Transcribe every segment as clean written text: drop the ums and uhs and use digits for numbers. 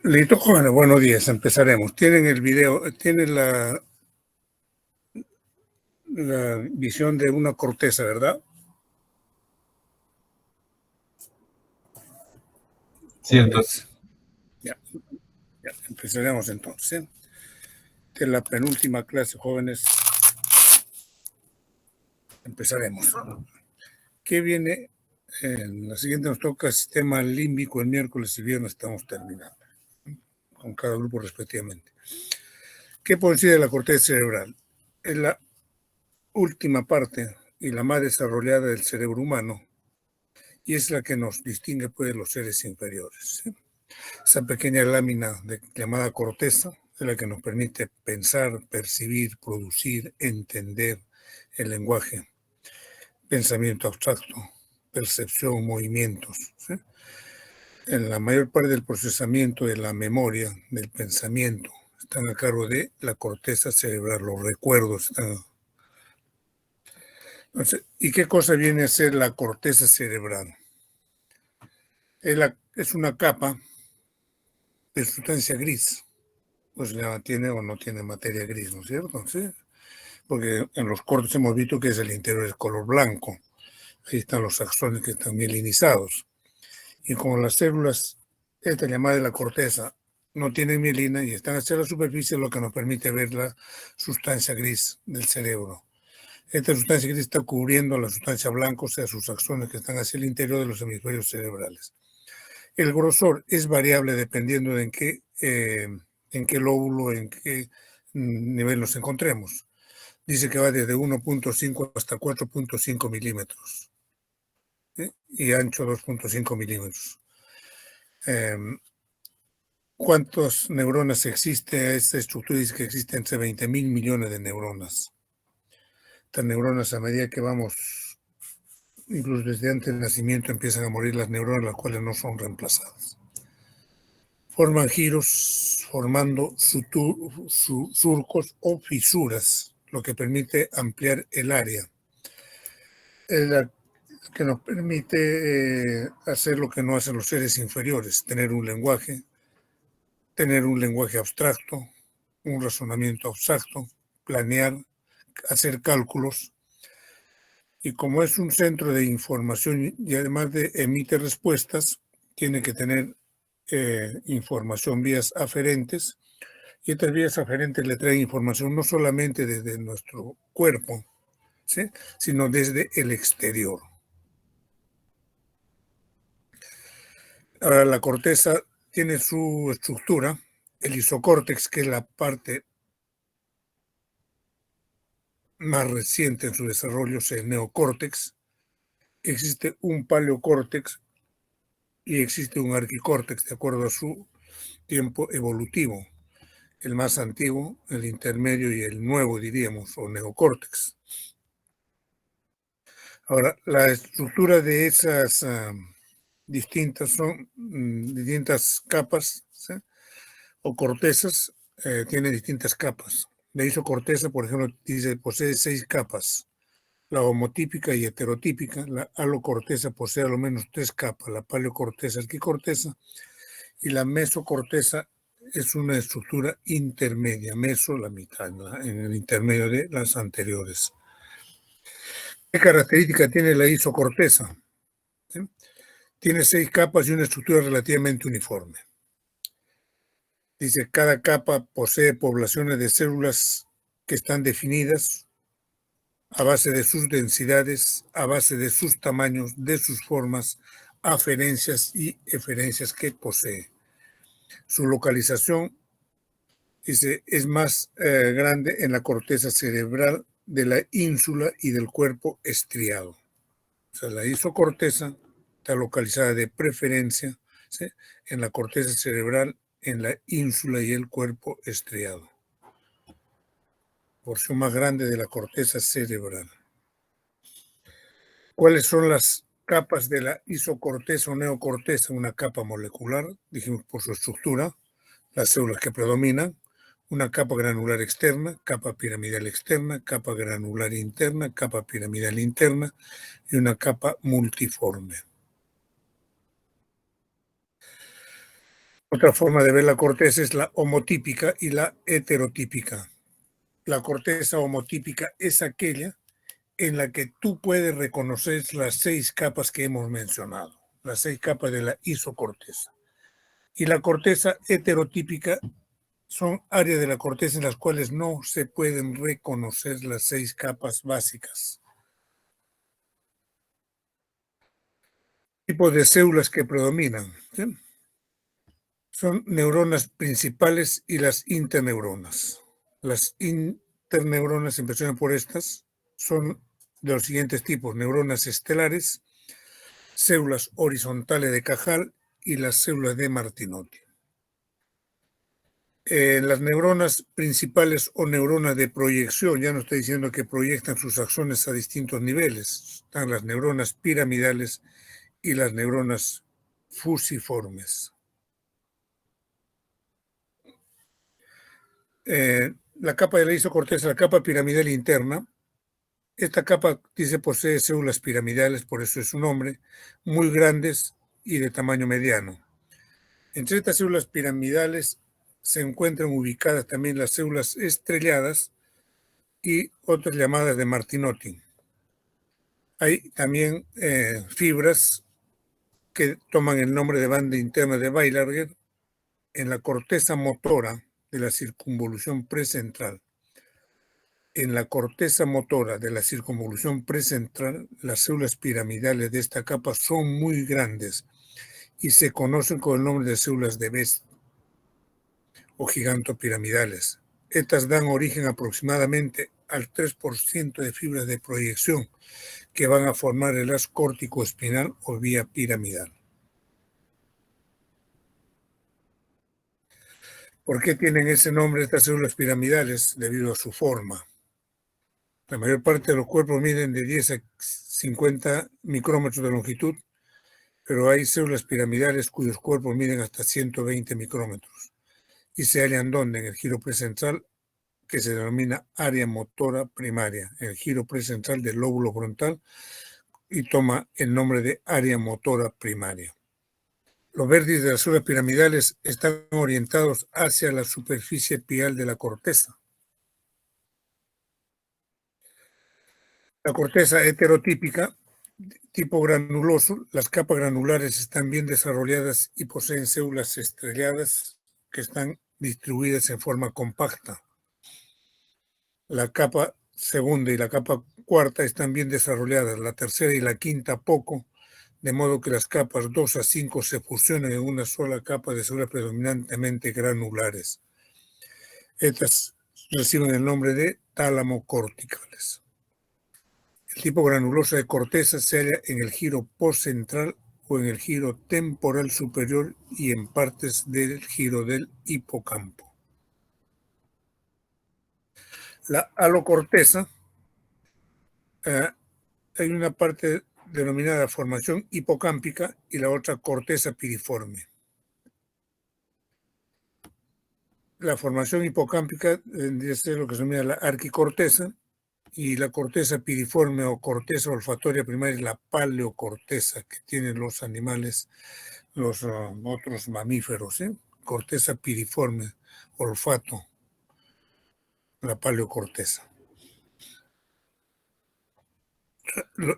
Listo, jóvenes, buenos días, empezaremos. Tienen el video, tienen la visión de una corteza, ¿verdad? Cierto. Jóvenes, ya, ya, empezaremos entonces. Esta es la penúltima clase, jóvenes. Empezaremos. ¿Qué viene? En la siguiente nos toca sistema límbico, el miércoles y viernes estamos terminando, con cada grupo respectivamente. ¿Qué coincide la corteza cerebral? Es la última parte y la más desarrollada del cerebro humano y es la que nos distingue pues, de los seres inferiores. ¿Sí? Esa pequeña lámina llamada corteza es la que nos permite pensar, percibir, producir, entender el lenguaje, pensamiento abstracto, percepción, movimientos. ¿Sí? En la mayor parte del procesamiento de la memoria, del pensamiento, están a cargo de la corteza cerebral, los recuerdos. Entonces, ¿y qué cosa viene a ser la corteza cerebral? Es una capa de sustancia gris, pues ya tiene o no tiene materia gris, ¿no es cierto? ¿Sí? Porque en los cortes hemos visto que es el interior es color blanco, ahí están los axones que están mielinizados, y como las células, esta llamada de la corteza, no tienen mielina y están hacia la superficie, lo que nos permite ver la sustancia gris del cerebro. Esta sustancia gris está cubriendo la sustancia blanca, o sea, sus axones que están hacia el interior de los hemisferios cerebrales. El grosor es variable dependiendo de en qué lóbulo, en qué nivel nos encontremos. Dice que va desde 1.5 hasta 4.5 milímetros, ¿sí? Y ancho 2.5 milímetros. ¿Cuántas neuronas existe? Esta estructura dice que existe entre 20.000 millones de neuronas. Estas neuronas, a medida que vamos, incluso desde antes del nacimiento, empiezan a morir las neuronas, las cuales no son reemplazadas. Forman giros formando surcos o fisuras, lo que permite ampliar el área. Que nos permite hacer lo que no hacen los seres inferiores, tener un lenguaje abstracto, un razonamiento abstracto, planear, hacer cálculos. Y como es un centro de información y además de emite respuestas, tiene que tener información vías aferentes, y estas vías aferentes le traen información no solamente desde nuestro cuerpo, ¿sí? Sino desde el exterior. Ahora, la corteza tiene su estructura, el isocórtex, que es la parte más reciente en su desarrollo, es el neocórtex. Existe un paleocórtex y existe un arquicórtex, de acuerdo a su tiempo evolutivo. El más antiguo, el intermedio y el nuevo, diríamos, o neocórtex. Ahora, la estructura de esas distintas capas, ¿sí? O cortezas, tiene distintas capas. La isocorteza, por ejemplo, dice, posee 6 capas. La homotípica y heterotípica. La alocorteza posee al menos 3 capas. La paleocorteza, arquicorteza. Y la mesocorteza es una estructura intermedia. Meso, la mitad, en el intermedio de las anteriores. ¿Qué característica tiene la isocorteza? ¿Sí? Tiene 6 capas y una estructura relativamente uniforme. Dice, cada capa posee poblaciones de células que están definidas a base de sus densidades, a base de sus tamaños, de sus formas, aferencias y eferencias que posee. Su localización, dice, es más grande en la corteza cerebral de la ínsula y del cuerpo estriado. O sea, la isocorteza está localizada de preferencia, ¿sí? En la corteza cerebral, en la ínsula y el cuerpo estriado. Porción más grande de la corteza cerebral. ¿Cuáles son las capas de la isocorteza o neocorteza? Una capa molecular, dijimos por su estructura, las células que predominan, una capa granular externa, capa piramidal externa, capa granular interna, capa piramidal interna y una capa multiforme. Otra forma de ver la corteza es la homotípica y la heterotípica. La corteza homotípica es aquella en la que tú puedes reconocer las 6 capas que hemos mencionado, las 6 capas de la isocorteza. Y la corteza heterotípica son áreas de la corteza en las cuales no se pueden reconocer las 6 capas básicas. Tipos de células que predominan, ¿sí? Son neuronas principales y las interneuronas. Las interneuronas, impresionan por estas, son de los siguientes tipos: neuronas estelares, células horizontales de Cajal y las células de Martinotti. Las neuronas principales o neuronas de proyección, ya no estoy diciendo que proyectan sus axones a distintos niveles, están las neuronas piramidales y las neuronas fusiformes. La capa de la isocorteza, la capa piramidal interna. Esta capa dice posee células piramidales, por eso es su nombre, muy grandes y de tamaño mediano. Entre estas células piramidales se encuentran ubicadas también las células estrelladas y otras llamadas de Martinotti. Hay también fibras que toman el nombre de banda interna de Weilarger en la corteza motora de la circunvolución precentral. En la corteza motora de la circunvolución precentral, las células piramidales de esta capa son muy grandes y se conocen con el nombre de células de Best o gigantopiramidales. Estas dan origen aproximadamente al 3% de fibras de proyección que van a formar el haz córtico-espinal o vía piramidal. ¿Por qué tienen ese nombre estas células piramidales? Debido a su forma. La mayor parte de los cuerpos miden de 10 a 50 micrómetros de longitud, pero hay células piramidales cuyos cuerpos miden hasta 120 micrómetros y se hallan donde, en el giro precentral, que se denomina área motora primaria, el giro precentral del lóbulo frontal, y toma el nombre de área motora primaria. Los vértices de las células piramidales están orientados hacia la superficie pial de la corteza. La corteza heterotípica, tipo granuloso, las capas granulares están bien desarrolladas y poseen células estrelladas que están distribuidas en forma compacta. La capa segunda y la capa cuarta están bien desarrolladas, la tercera y la quinta poco, de modo que las capas 2 a 5 se fusionan en una sola capa de células predominantemente granulares. Estas reciben el nombre de tálamo corticales. El tipo granuloso de corteza se halla en el giro postcentral o en el giro temporal superior y en partes del giro del hipocampo. La alocorteza, hay una parte denominada formación hipocámpica y la otra corteza piriforme. La formación hipocámpica vendría a ser lo que se denomina la arquicorteza, y la corteza piriforme o corteza olfatoria primaria es la paleocorteza que tienen los animales, los otros mamíferos, corteza piriforme, olfato, la paleocorteza.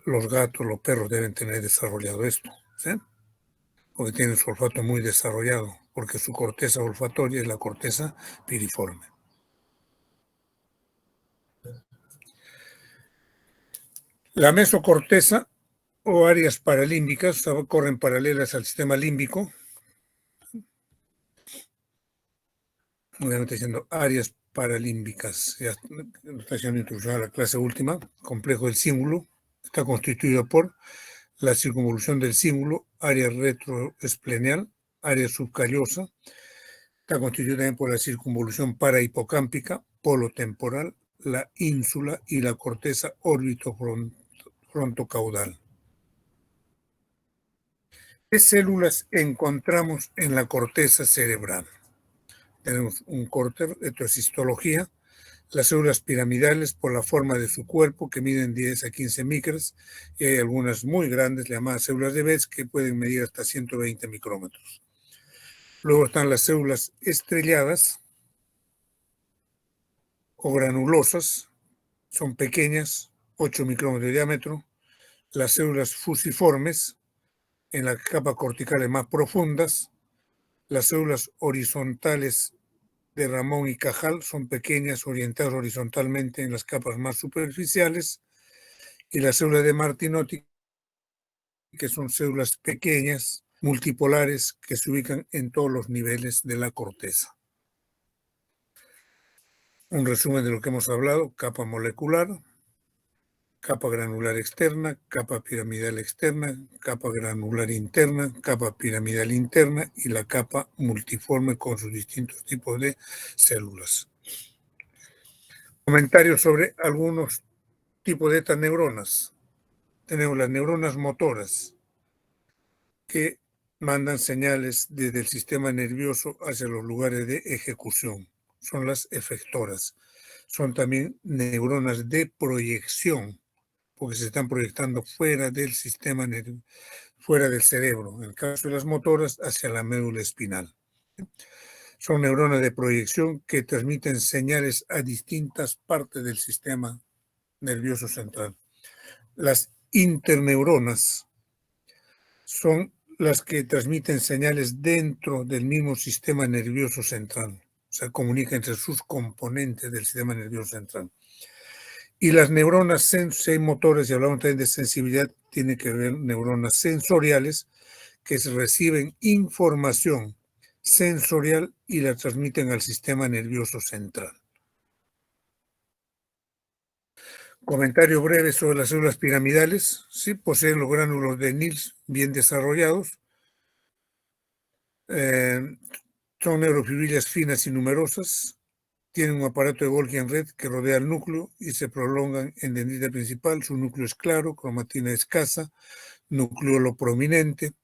Los gatos, los perros deben tener desarrollado esto, ¿sí? Porque tienen su olfato muy desarrollado, porque su corteza olfatoria es la corteza piriforme. La mesocorteza o áreas paralímbicas corren paralelas al sistema límbico. Obviamente diciendo áreas paralímbicas. Ya está haciendo introducción a la clase última. Complejo del cíngulo está constituido por la circunvolución del cíngulo, área retroespleneal, área subcallosa. Está constituido también por la circunvolución parahipocámpica, polo temporal, la ínsula y la corteza órbito-frontocaudal. ¿Qué células encontramos en la corteza cerebral? Tenemos un córter, esto es histología, las células piramidales por la forma de su cuerpo que miden 10 a 15 micras y hay algunas muy grandes llamadas células de Betz que pueden medir hasta 120 micrómetros. Luego están las células estrelladas o granulosas, son pequeñas, 8 micrómetros de diámetro. Las células fusiformes, en las capas corticales más profundas. Las células horizontales de Ramón y Cajal son pequeñas, orientadas horizontalmente en las capas más superficiales. Y las células de Martinotti, que son células pequeñas, multipolares, que se ubican en todos los niveles de la corteza. Un resumen de lo que hemos hablado: capa molecular, capa granular externa, capa piramidal externa, capa granular interna, capa piramidal interna y la capa multiforme con sus distintos tipos de células. Comentarios sobre algunos tipos de estas neuronas. Tenemos las neuronas motoras, que mandan señales desde el sistema nervioso hacia los lugares de ejecución. Son las efectoras. Son también neuronas de proyección, porque se están proyectando fuera del sistema nervioso, fuera del cerebro. En el caso de las motoras, hacia la médula espinal. Son neuronas de proyección que transmiten señales a distintas partes del sistema nervioso central. Las interneuronas son las que transmiten señales dentro del mismo sistema nervioso central. O sea, comunica entre sus componentes del sistema nervioso central. Y las neuronas motores, y hablamos también de sensibilidad, tiene que ver neuronas sensoriales que reciben información sensorial y la transmiten al sistema nervioso central. Comentario breve sobre las células piramidales. Sí, poseen los gránulos de Nils bien desarrollados. Son neurofibrilas finas y numerosas. Tienen un aparato de Golgi en red que rodea el núcleo y se prolongan en dendrita principal. Su núcleo es claro, cromatina escasa, nucleolo prominente.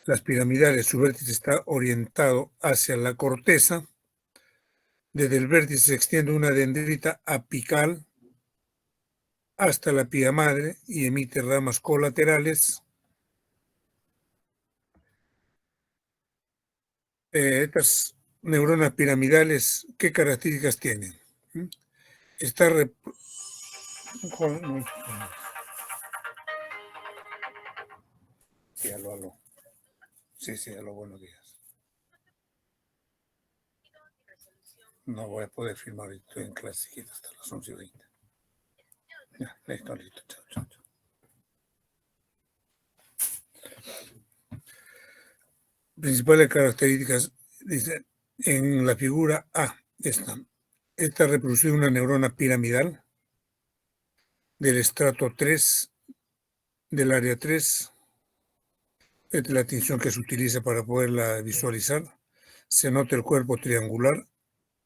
Las piramidales, su vértice está orientado hacia la corteza. Desde el vértice se extiende una dendrita apical hasta la pía madre y emite ramas colaterales. Estas neuronas piramidales, ¿qué características tienen? Está Sí, aló. Sí, aló, buenos días. No voy a poder filmar, estoy en clase hasta las 11:20. Ya, listo, chao. Principales características, dice, en la figura A, esta reproduce una neurona piramidal del estrato 3, del área 3. Esta es la tinción que se utiliza para poderla visualizar. Se nota el cuerpo triangular.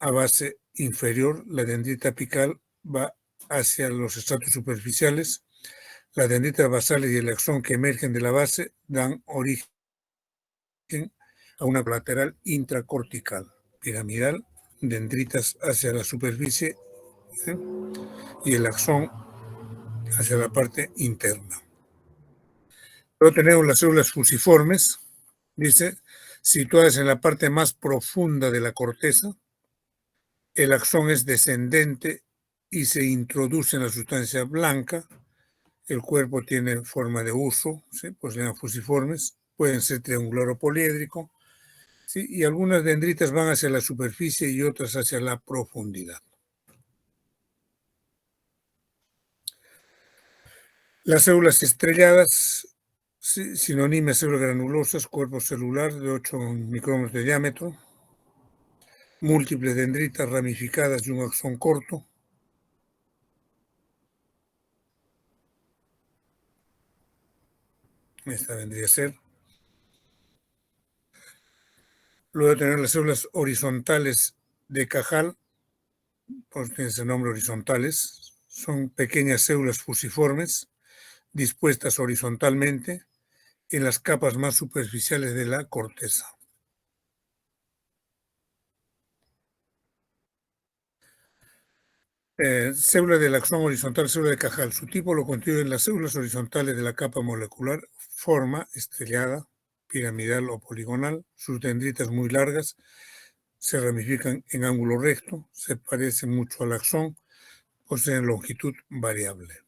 A base inferior, la dendrita apical va hacia los estratos superficiales. Las dendritas basales y el axón que emergen de la base dan origen a una lateral intracortical, piramidal, dendritas hacia la superficie, ¿sí? Y el axón hacia la parte interna. Luego tenemos las células fusiformes, dice, situadas en la parte más profunda de la corteza. El axón es descendente y se introduce en la sustancia blanca. El cuerpo tiene forma de uso, ¿sí? Pues se llaman fusiformes, pueden ser triangular o poliédrico, ¿sí? Y algunas dendritas van hacia la superficie y otras hacia la profundidad. Las células estrelladas, ¿sí? Sinónimo células granulosas, cuerpo celular de 8 micrómetros de diámetro, múltiples dendritas ramificadas y un axón corto. Esta vendría a ser. Luego tener las células horizontales de Cajal, pues tiene ese nombre, horizontales. Son pequeñas células fusiformes dispuestas horizontalmente en las capas más superficiales de la corteza. Célula del axón horizontal, célula de Cajal. Su tipo lo constituyen las células horizontales de la capa molecular, forma estrellada, piramidal o poligonal. Sus dendritas muy largas se ramifican en ángulo recto, se parecen mucho al axón, poseen longitud variable.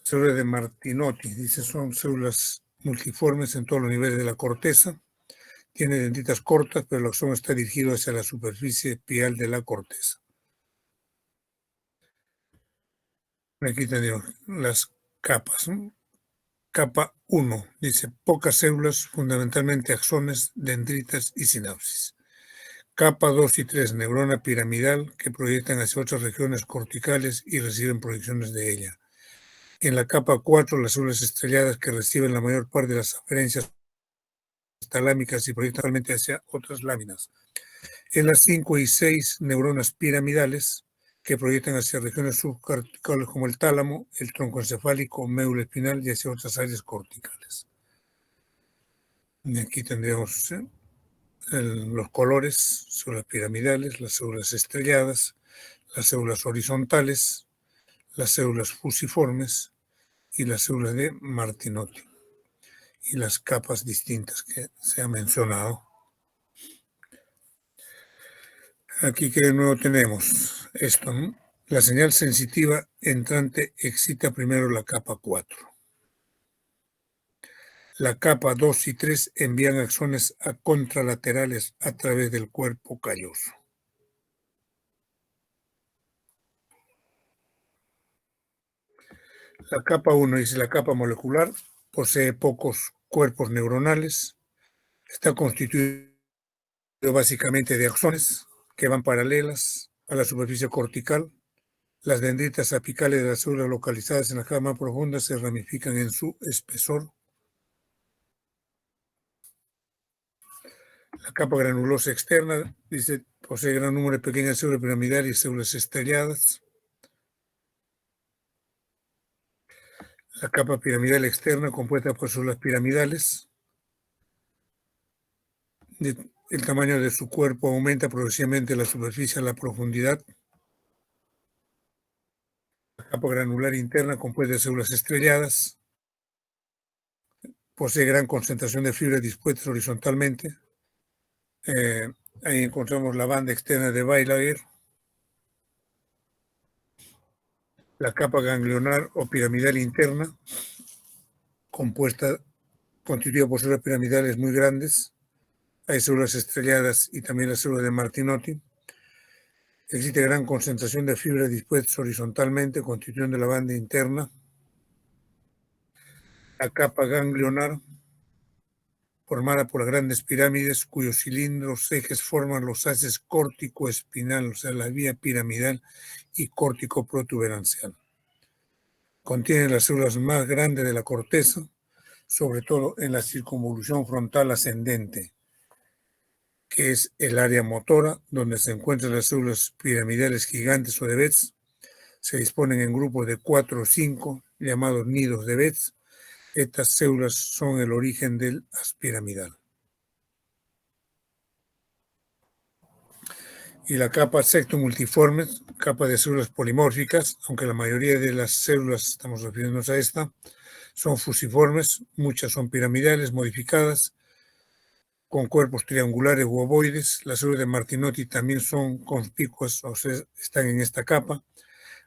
Células de Martinotti, dice, son células multiformes en todos los niveles de la corteza. Tiene dendritas cortas, pero el axón está dirigido hacia la superficie pial de la corteza. Aquí tenemos las capas, ¿no? Capa 1, dice, pocas células, fundamentalmente axones, dendritas y sinapsis. Capa 2 y 3, neurona piramidal, que proyectan hacia otras regiones corticales y reciben proyecciones de ella. En la capa 4, las células estrelladas que reciben la mayor parte de las aferencias talámicas y proyectan totalmente hacia otras láminas. En las 5 y 6, neuronas piramidales, que proyectan hacia regiones subcorticales como el tálamo, el tronco encefálico, médula espinal y hacia otras áreas corticales. Y aquí tendríamos los colores, células piramidales, las células estrelladas, las células horizontales, las células fusiformes y las células de Martinotti. Y las capas distintas que se ha mencionado. Aquí que de nuevo tenemos esto, ¿no? La señal sensitiva entrante excita primero la capa 4. La capa 2 y 3 envían axones contralaterales a través del cuerpo calloso. La capa 1 dice la capa molecular, posee pocos cuerpos neuronales, está constituido básicamente de axones que van paralelas a la superficie cortical. Las dendritas apicales de las células localizadas en la capa más profunda se ramifican en su espesor. La capa granulosa externa, dice, posee gran número de pequeñas células piramidales y células estrelladas. La capa piramidal externa, compuesta por células piramidales. El tamaño de su cuerpo aumenta progresivamente la superficie a la profundidad. La capa granular interna, compuesta de células estrelladas. Posee gran concentración de fibras dispuestas horizontalmente. Ahí encontramos la banda externa de Bailhager. La capa ganglionar o piramidal interna, constituida por células piramidales muy grandes. Hay células estrelladas y también las células de Martinotti. Existe gran concentración de fibras dispuestas horizontalmente, constituyendo la banda interna. La capa ganglionar, formada por las grandes pirámides, cuyos cilindros ejes forman los haces córtico-espinal, o sea, la vía piramidal y córtico-protuberancial. Contiene las células más grandes de la corteza, sobre todo en la circunvolución frontal ascendente, que es el área motora, donde se encuentran las células piramidales gigantes o de Betz. Se disponen en grupos de 4 o 5, llamados nidos de Betz. Estas células son el origen del haz piramidal. Y la capa sectomultiforme, capa de células polimórficas, aunque la mayoría de las células, estamos refiriéndonos a esta, son fusiformes, muchas son piramidales, modificadas, con cuerpos triangulares u ovoides. Las células de Martinotti también son conspicuas, o sea, están en esta capa.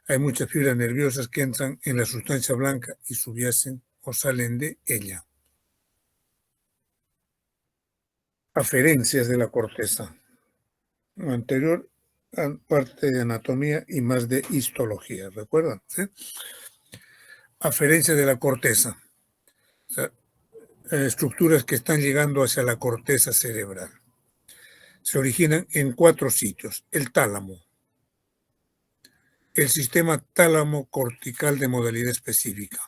Hay muchas fibras nerviosas que entran en la sustancia blanca y subyacen o salen de ella. Aferencias de la corteza. Lo anterior, parte de anatomía y más de histología, ¿recuerdan? ¿Sí? Aferencias de la corteza. O sea, estructuras que están llegando hacia la corteza cerebral. Se originan en 4 sitios. El tálamo. El sistema tálamo cortical de modalidad específica.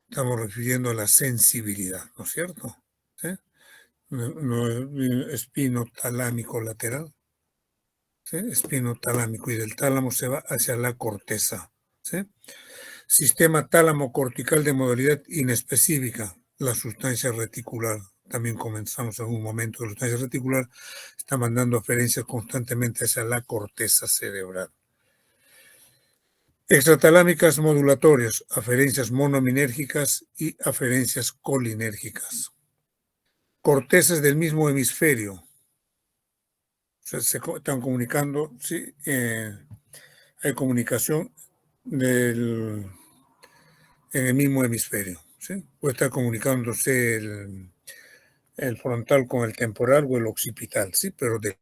Estamos refiriendo a la sensibilidad, ¿no es cierto? ¿Sí? No, espino talámico lateral. ¿Sí? Espino talámico, y del tálamo se va hacia la corteza. ¿Sí? Sistema tálamo cortical de modalidad inespecífica, la sustancia reticular. También comenzamos en un momento. La sustancia reticular está mandando aferencias constantemente hacia la corteza cerebral. Extratalámicas modulatorias, aferencias monoaminérgicas y aferencias colinérgicas. Cortezas del mismo hemisferio. O sea, se están comunicando, sí, hay comunicación en el mismo hemisferio. ¿Sí? Puede estar comunicándose el frontal con el temporal o el occipital, ¿sí? Pero del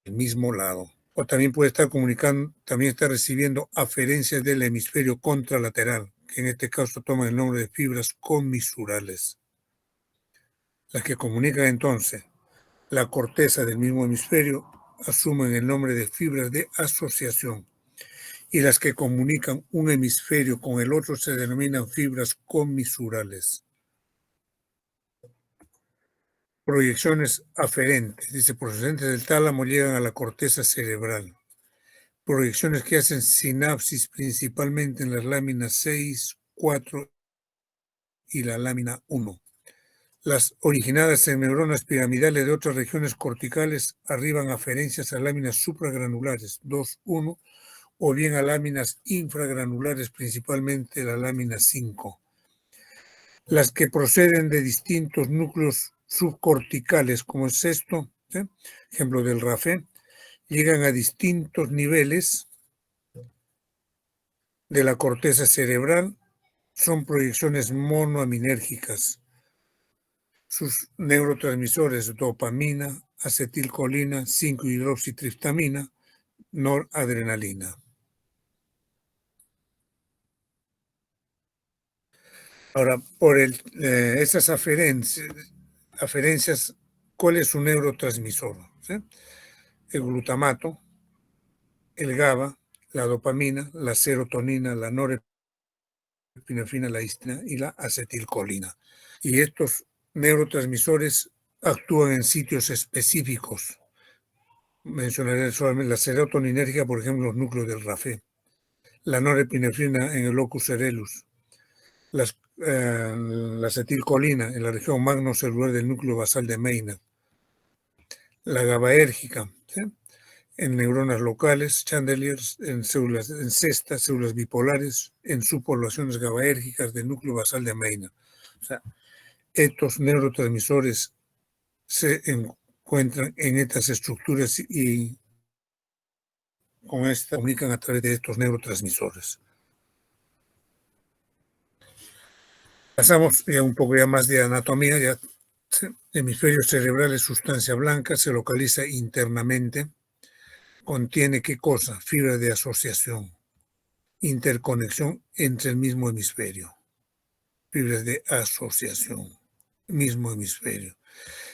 mismo lado. O también puede estar comunicando, también está recibiendo aferencias del hemisferio contralateral, que en este caso toman el nombre de fibras comisurales. Las que comunican entonces la corteza del mismo hemisferio asumen el nombre de fibras de asociación, y las que comunican un hemisferio con el otro se denominan fibras comisurales. Proyecciones aferentes, dice, procedentes del tálamo llegan a la corteza cerebral. Proyecciones que hacen sinapsis principalmente en las láminas 6, 4 y la lámina 1. Las originadas en neuronas piramidales de otras regiones corticales arriban aferencias a láminas supragranulares 2, 1 o bien a láminas infragranulares, principalmente la lámina 5. Las que proceden de distintos núcleos subcorticales, como es esto, ¿sí? Ejemplo del RAFE, llegan a distintos niveles de la corteza cerebral, son proyecciones monoaminérgicas. Sus neurotransmisores dopamina, acetilcolina, 5-hidroxitriptamina, noradrenalina. Ahora, por esas aferencias, ¿cuál es su neurotransmisor? ¿Sí? El glutamato, el GABA, la dopamina, la serotonina, la norepinefrina, la histamina y la acetilcolina. Y estos neurotransmisores actúan en sitios específicos. Mencionaré solamente la serotoninérgica, por ejemplo, los núcleos del RAFE, la norepinefrina en el locus ceruleus, la acetilcolina en la región magnocelular del núcleo basal de Maynard, la GABAérgica, ¿sí? En neuronas locales, chandeliers, en células, en cestas, células bipolares, en subpoblaciones GABAérgicas del núcleo basal de Maynard. O sea, estos neurotransmisores se encuentran en estas estructuras y con esta comunican a través de estos neurotransmisores. Pasamos ya un poco ya más de anatomía. Ya, ¿sí? Hemisferio cerebral es sustancia blanca, se localiza internamente. Contiene ¿qué cosa? Fibra de asociación, interconexión entre el mismo hemisferio. Fibras de asociación, mismo hemisferio.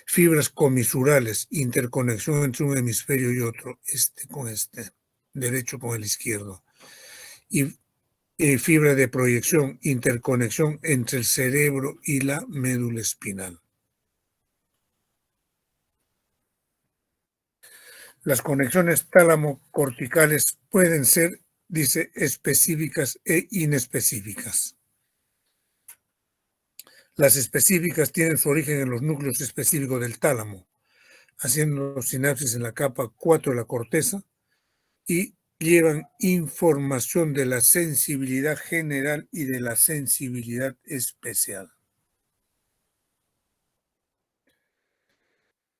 Fibras comisurales, interconexión entre un hemisferio y otro, este con este, derecho con el izquierdo. Y fibra de proyección, interconexión entre el cerebro y la médula espinal. Las conexiones tálamo-corticales pueden ser, dice, específicas e inespecíficas. Las específicas tienen su origen en los núcleos específicos del tálamo, haciendo sinapsis en la capa 4 de la corteza y llevan información de la sensibilidad general y de la sensibilidad especial.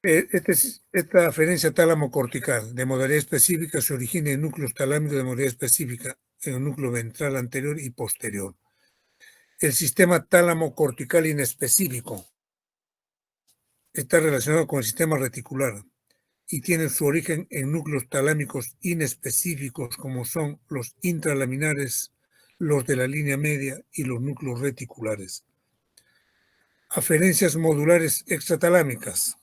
Esta aferencia tálamo-cortical de modalidad específica se origina en núcleos talámicos de modalidad específica en el núcleo ventral anterior y posterior. El sistema tálamo-cortical inespecífico está relacionado con el sistema reticular y tiene su origen en núcleos talámicos inespecíficos como son los intralaminares, los de la línea media y los núcleos reticulares. Aferencias modulares extratalámicas.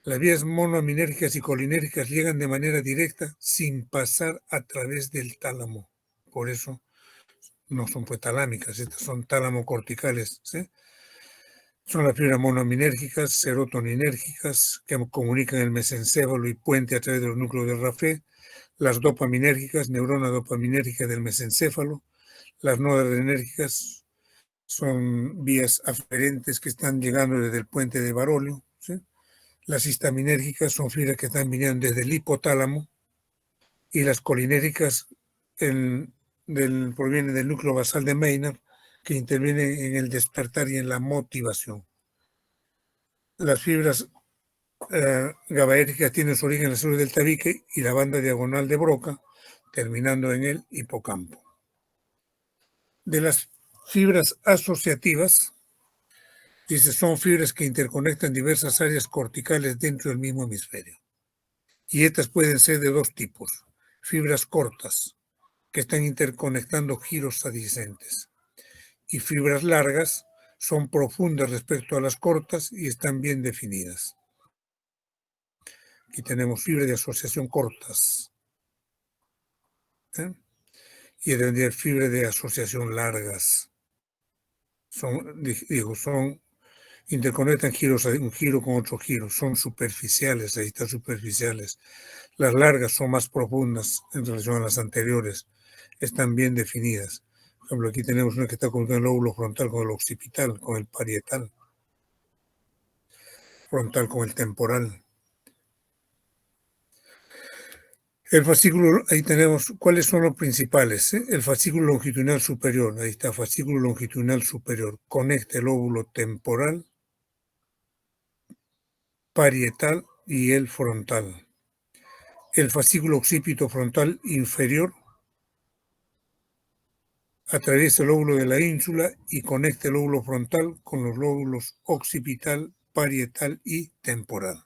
Las vías monoaminérgicas y colinérgicas llegan de manera directa sin pasar a través del tálamo. Por eso no son pues talámicas, estas son tálamo-corticales. ¿Sí? Son las fibras monoaminérgicas, serotoninérgicas, que comunican el mesencéfalo y puente a través de los núcleos del RAFE, las dopaminérgicas, neurona dopaminérgica del mesencéfalo, las noradrenérgicas son vías aferentes que están llegando desde el puente de Barolio, ¿sí? Las histaminérgicas son fibras que están viniendo desde el hipotálamo y las colinérgicas proviene del núcleo basal de Maynard, que interviene en el despertar y en la motivación. Las fibras GABAérgicas tienen su origen en la célula del tabique y la banda diagonal de Broca, terminando en el hipocampo. De las fibras asociativas, dice, son fibras que interconectan diversas áreas corticales dentro del mismo hemisferio. Y estas pueden ser de dos tipos: fibras cortas, que están interconectando giros adyacentes, y fibras largas, son profundas respecto a las cortas y están bien definidas. Aquí tenemos fibras de asociación cortas, ¿eh? Y de fibras de asociación largas. Son interconectan giros, un giro con otro giro, son superficiales, ahí están superficiales. Las largas son más profundas en relación a las anteriores, están bien definidas. Por ejemplo, aquí tenemos una que está con el lóbulo frontal, con el occipital, con el parietal, frontal con el temporal. El fascículo, ahí tenemos cuáles son los principales. El fascículo longitudinal superior, ahí está, fascículo longitudinal superior, conecta el lóbulo temporal, parietal y el frontal. El fascículo occipito frontal inferior atraviesa el lóbulo de la ínsula y conecta el lóbulo frontal con los lóbulos occipital, parietal y temporal.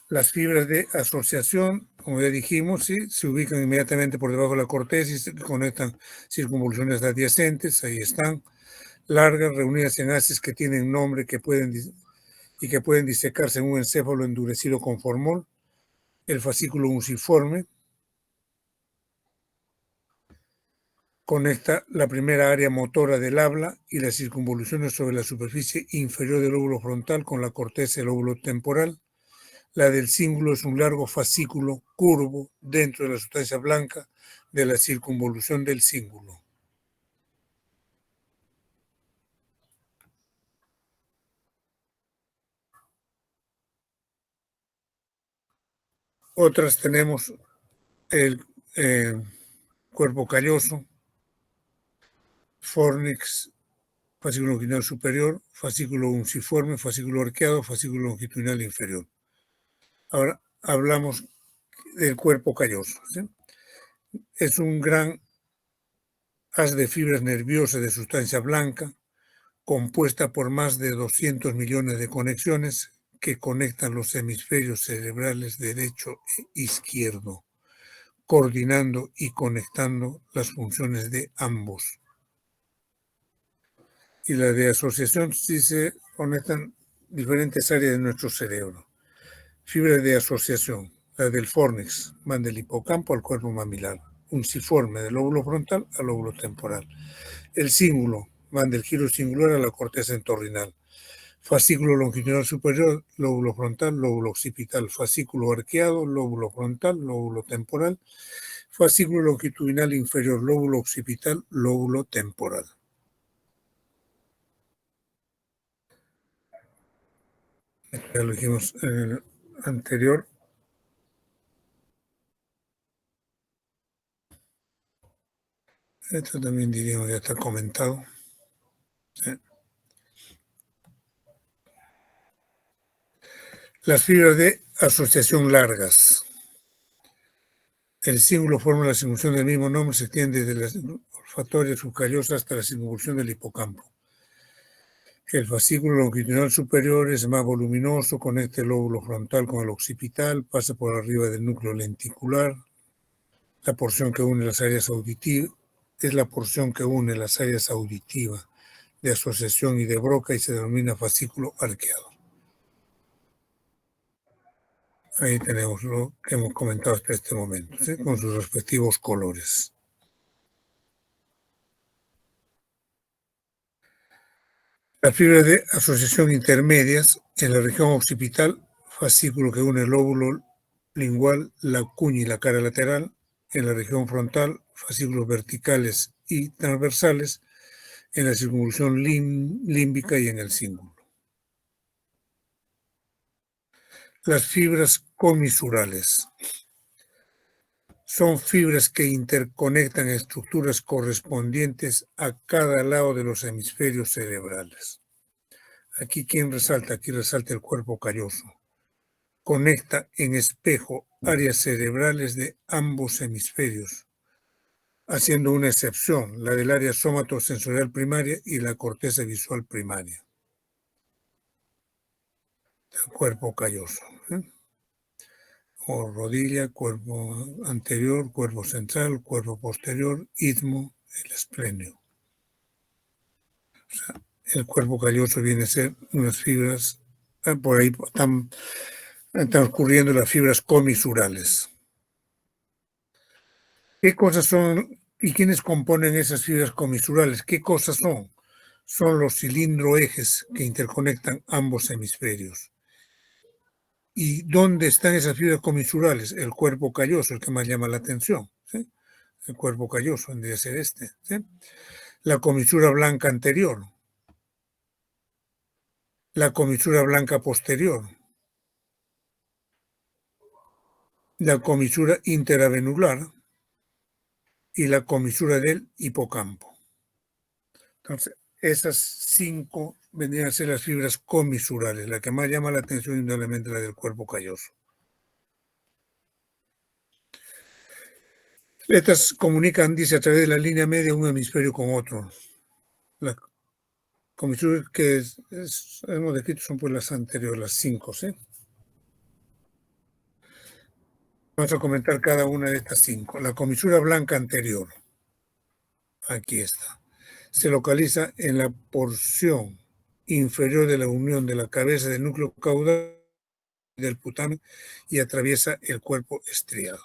Las fibras de asociación, como ya dijimos, ¿sí?, se ubican inmediatamente por debajo de la corteza y se conectan circunvoluciones adyacentes, ahí están, largas, reunidas en haces que tienen nombre que pueden disecarse en un encéfalo endurecido con formol. El fascículo unciforme conecta la primera área motora del habla y las circunvoluciones sobre la superficie inferior del lóbulo frontal con la corteza del lóbulo temporal. La del cíngulo es un largo fascículo curvo dentro de la sustancia blanca de la circunvolución del cíngulo. Otras tenemos el cuerpo calloso, fornix, fascículo longitudinal superior, fascículo unciforme, fascículo arqueado, fascículo longitudinal inferior. Ahora hablamos del cuerpo calloso, ¿sí? Es un gran haz de fibras nerviosas de sustancia blanca, compuesta por más de 200 millones de conexiones que conectan los hemisferios cerebrales derecho e izquierdo, coordinando y conectando las funciones de ambos. Y la de asociación sí se conectan diferentes áreas de nuestro cerebro. Fibras de asociación, la del fornix, van del hipocampo al cuerpo mamilar, unciforme del lóbulo frontal al lóbulo temporal. El cíngulo, van del giro singular a la corteza entorrinal. Fascículo longitudinal superior, lóbulo frontal, lóbulo occipital. Fascículo arqueado, lóbulo frontal, lóbulo temporal. Fascículo longitudinal inferior, lóbulo occipital, lóbulo temporal. Ya lo dijimos en el anterior. Esto también diríamos ya está comentado. ¿Sí? Las fibras de asociación largas. El cíngulo forma la circunvolución del mismo nombre, se extiende desde la olfatoria subcallosa hasta la circunvolución del hipocampo. El fascículo longitudinal superior es más voluminoso, conecta el lóbulo frontal con el occipital, pasa por arriba del núcleo lenticular. La porción que une las áreas auditivas es la porción que une las áreas auditivas de asociación y de Broca y se denomina fascículo arqueado. Ahí tenemos lo que hemos comentado hasta este momento, ¿sí?, con sus respectivos colores. Las fibras de asociación intermedias en la región occipital, fascículo que une el lóbulo lingual, la cuña y la cara lateral. En la región frontal, fascículos verticales y transversales en la circunvolución límbica y en el cíngulo. Las fibras comisurales. son fibras que interconectan estructuras correspondientes a cada lado de los hemisferios cerebrales. Aquí, ¿quién resalta? Aquí resalta el cuerpo calloso. Conecta en espejo áreas cerebrales de ambos hemisferios, haciendo una excepción, la del área somatosensorial primaria y la corteza visual primaria. El cuerpo calloso. O rodilla, cuerpo anterior, cuerpo central, cuerpo posterior, istmo, el esplenio. O sea, el cuerpo calloso viene a ser unas fibras, por ahí están transcurriendo las fibras comisurales. ¿Qué cosas son y quiénes componen esas fibras comisurales? ¿Qué cosas son? Son los cilindroejes que interconectan ambos hemisferios. ¿Y dónde están esas fibras comisurales? El cuerpo calloso, el que más llama la atención. ¿Sí? El cuerpo calloso debe ser este. ¿Sí? La comisura blanca anterior. La comisura blanca posterior. La comisura interavenular y la comisura del hipocampo. Entonces, esas 5 vendrían a ser las fibras comisurales. La que más llama la atención, indudablemente, la del cuerpo calloso. Estas comunican, dice, a través de la línea media un hemisferio con otro. Las comisuras que hemos descrito son pues las anteriores, las 5, ¿sí? Vamos a comentar cada una de estas 5. La comisura blanca anterior. Aquí está. Se localiza en la porción inferior de la unión de la cabeza del núcleo caudal del putamen y atraviesa el cuerpo estriado.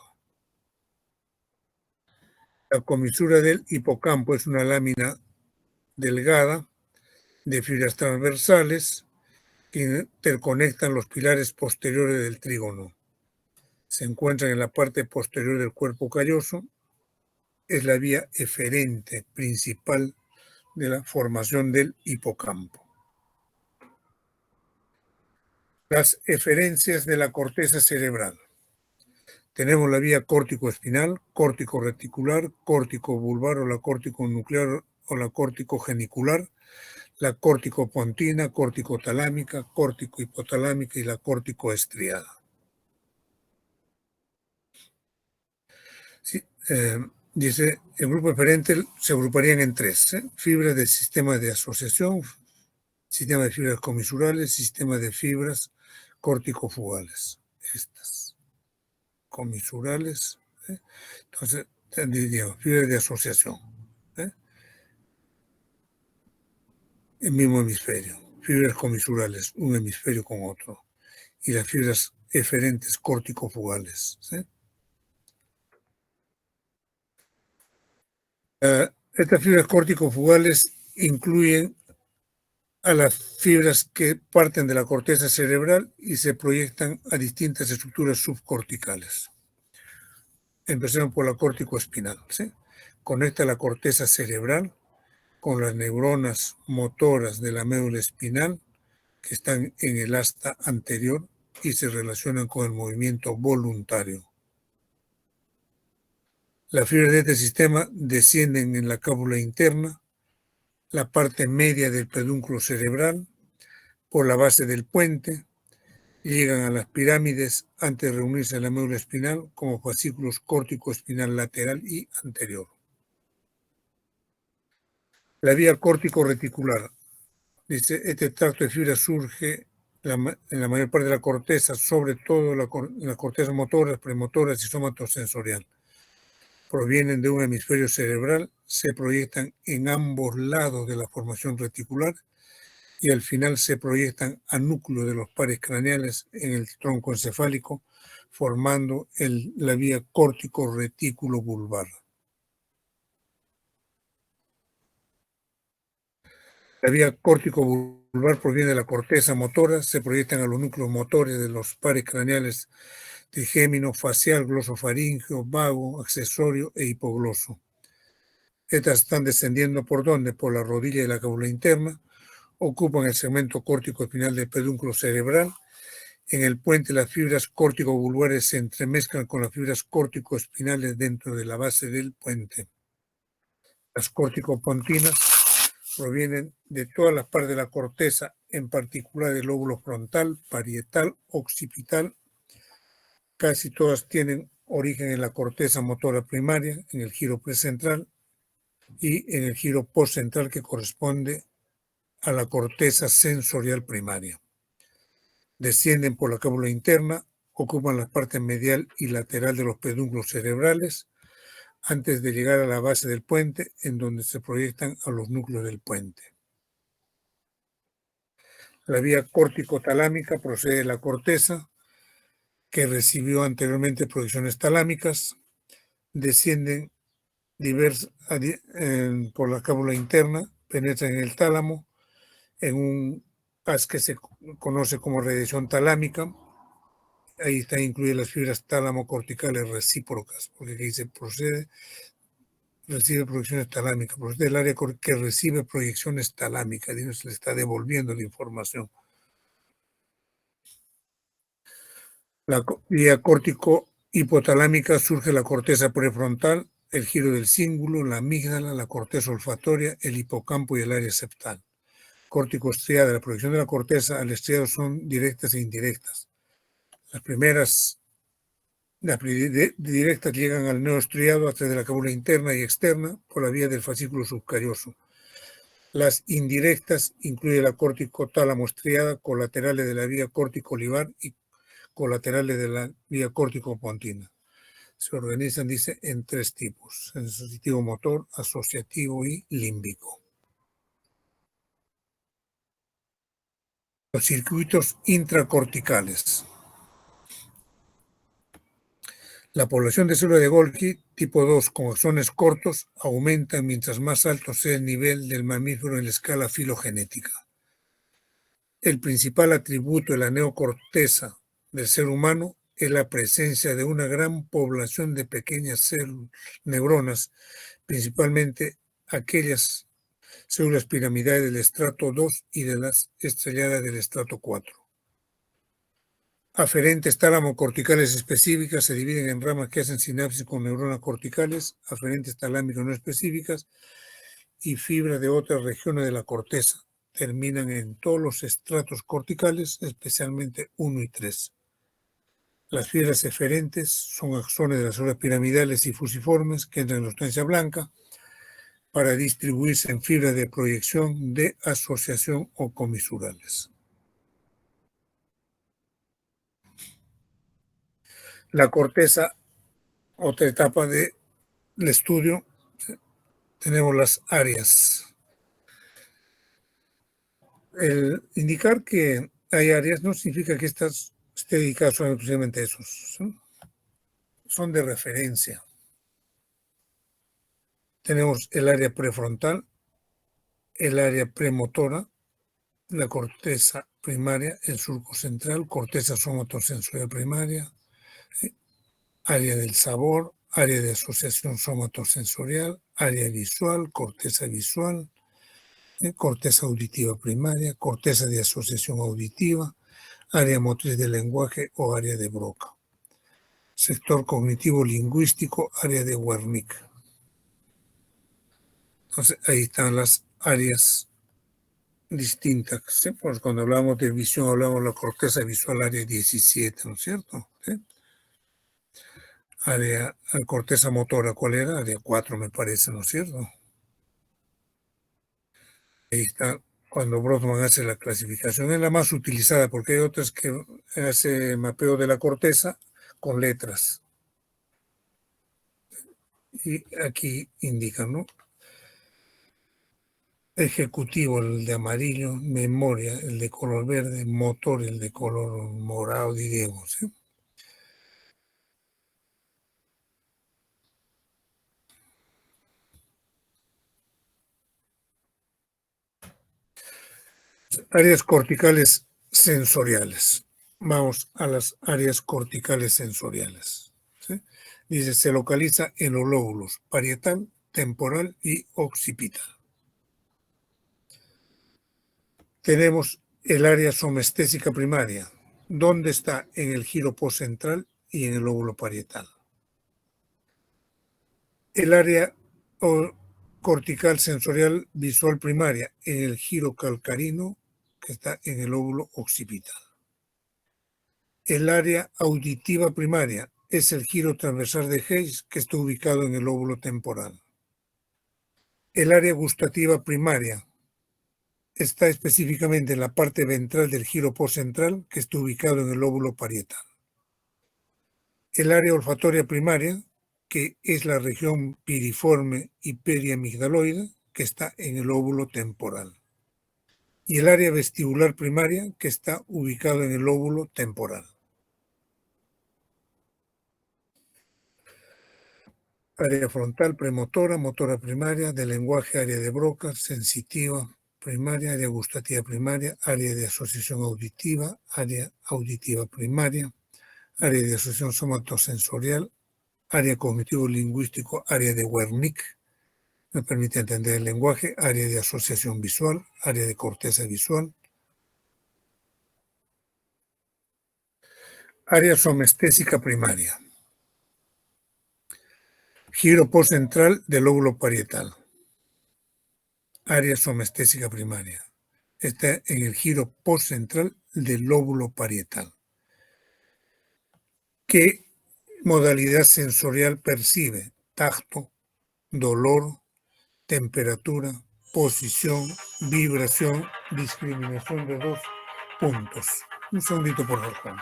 La comisura del hipocampo es una lámina delgada de fibras transversales que interconectan los pilares posteriores del trígono. Se encuentran en la parte posterior del cuerpo calloso. Es la vía eferente principal de la formación del hipocampo. Las eferencias de la corteza cerebral. Tenemos la vía córtico-espinal, córtico-reticular, córtico-vulvar o la córtico-nuclear o la córtico-genicular, la córtico-pontina, córtico-talámica, córtico-hipotalámica y la córtico-estriada. Sí, dice, el grupo eferente se agruparían en 3, fibras del sistema de asociación, sistema de fibras comisurales, sistema de fibras córtico-fugales. Estas comisurales, entonces diríamos fibras de asociación, el mismo hemisferio, fibras comisurales, un hemisferio con otro, y las fibras eferentes córtico-fugales. Estas fibras córtico-fugales incluyen a las fibras que parten de la corteza cerebral y se proyectan a distintas estructuras subcorticales. Empecemos por la córtico-espinal. ¿Sí? Conecta la corteza cerebral con las neuronas motoras de la médula espinal que están en el asta anterior y se relacionan con el movimiento voluntario. Las fibras de este sistema descienden en la cápsula interna, la parte media del pedúnculo cerebral, por la base del puente, y llegan a las pirámides antes de reunirse en la médula espinal como fascículos córtico-espinal lateral y anterior. La vía córtico-reticular. Dice, este tracto de fibras surge en la mayor parte de la corteza, sobre todo en la corteza motoras, premotoras y somatosensorial. Provienen de un hemisferio cerebral, se proyectan en ambos lados de la formación reticular y al final se proyectan a núcleo de los pares craneales en el tronco encefálico, formando la vía córtico-retículo-vulvar. La vía córtico-vulvar proviene de la corteza motora, se proyectan a los núcleos motores de los pares craneales trigémino, facial, glosofaríngeo, vago, accesorio e hipogloso. Estas están descendiendo ¿por dónde? Por la rodilla y la cápsula interna, ocupan el segmento córtico espinal del pedúnculo cerebral En el puente, las fibras córtico-bulbares se entremezclan con las fibras córtico-espinales dentro de la base del puente. Las córtico-pontinas provienen de todas las partes de la corteza, en particular del lóbulo frontal, parietal, occipital. Casi todas tienen origen en la corteza motora primaria, en el giro precentral y en el giro postcentral, que corresponde a la corteza sensorial primaria. Descienden por la cápsula interna, ocupan la parte medial y lateral de los pedúnculos cerebrales antes de llegar a la base del puente, en donde se proyectan a los núcleos del puente. La vía córtico-talámica procede de la corteza, que recibió anteriormente proyecciones talámicas. Descienden por la cápsula interna, penetran en el tálamo, en un haz que se conoce como radiación talámica. Ahí están incluidas las fibras tálamo-corticales recíprocas, porque aquí se recibe proyecciones talámicas, procede del área que recibe proyecciones talámicas, y se le está devolviendo la información. La vía córtico-hipotalámica surge la corteza prefrontal, el giro del cíngulo, la amígdala, la corteza olfatoria, el hipocampo y el área septal. Córtico-estriada, la proyección de la corteza al estriado son directas e indirectas. Las directas llegan al neoestriado a través de la cápsula interna y externa por la vía del fascículo subcarioso. Las indirectas incluyen la córtico-tálamo estriada, colaterales de la vía córtico-olivar y colaterales de la vía córtico-pontina. Se organizan, dice, en 3 tipos: sensitivo motor, asociativo y límbico. Los circuitos intracorticales. La población de células de Golgi tipo 2 con axones cortos aumenta mientras más alto sea el nivel del mamífero en la escala filogenética. El principal atributo de la neocorteza del ser humano es la presencia de una gran población de pequeñas neuronas, principalmente aquellas células piramidales del estrato 2 y de las estrelladas del estrato 4. Aferentes tálamo-corticales específicas se dividen en ramas que hacen sinapsis con neuronas corticales, aferentes talámicas no específicas y fibras de otras regiones de la corteza. Terminan en todos los estratos corticales, especialmente 1 y 3. Las fibras eferentes son axones de las células piramidales y fusiformes que entran en la sustancia blanca para distribuirse en fibras de proyección, de asociación o comisurales. La corteza, otra etapa del estudio, tenemos las áreas. El indicar que hay áreas no significa que estas esté dedicada exclusivamente a esos. Son de referencia. Tenemos el área prefrontal, el área premotora, la corteza primaria, el surco central, corteza somatosensorial primaria, área del sabor, área de asociación somatosensorial, área visual, corteza visual, corteza auditiva primaria, corteza de asociación auditiva, área motriz del lenguaje o área de Broca. Sector cognitivo lingüístico, área de Wernicke. Entonces, ahí están las áreas distintas. ¿Sí? Pues cuando hablamos de visión, hablamos de la corteza visual, área 17, ¿no es cierto? ¿Sí? Área, corteza motora, ¿cuál era? Área 4, me parece, ¿no es cierto? Ahí está, cuando Brodmann hace la clasificación, es la más utilizada, porque hay otras que hace mapeo de la corteza con letras. Y aquí indican, ¿no? Ejecutivo, el de amarillo; memoria, el de color verde; motor, el de color morado, diríamos, ¿sí? Áreas corticales sensoriales. Vamos a las áreas corticales sensoriales, ¿sí? Dice, se localiza en los lóbulos parietal, temporal y occipital. Tenemos el área somestésica primaria. ¿Dónde está? En el giro postcentral y en el lóbulo parietal. El área cortical sensorial visual primaria en el giro calcarino, que está en el lóbulo occipital. El área auditiva primaria es el giro transversal de Hayes, que está ubicado en el lóbulo temporal. El área gustativa primaria está específicamente en la parte ventral del giro postcentral, que está ubicado en el lóbulo parietal. El área olfatoria primaria, que es la región piriforme y periamigdaloide, que está en el lóbulo temporal. Y el área vestibular primaria, que está ubicado en el lóbulo temporal. Área frontal premotora, motora primaria, de lenguaje, área de Broca, sensitiva primaria, área gustativa primaria, área de asociación auditiva, área auditiva primaria, área de asociación somatosensorial, área cognitivo-lingüístico, área de Wernicke, me permite entender el lenguaje, área de asociación visual, área de corteza visual, área somestésica primaria, giro postcentral del lóbulo parietal, área somestésica primaria, está en el giro postcentral del lóbulo parietal. ¿Qué modalidad sensorial percibe? Tacto, dolor, temperatura, posición, vibración, discriminación de dos puntos. Un segundito, por favor.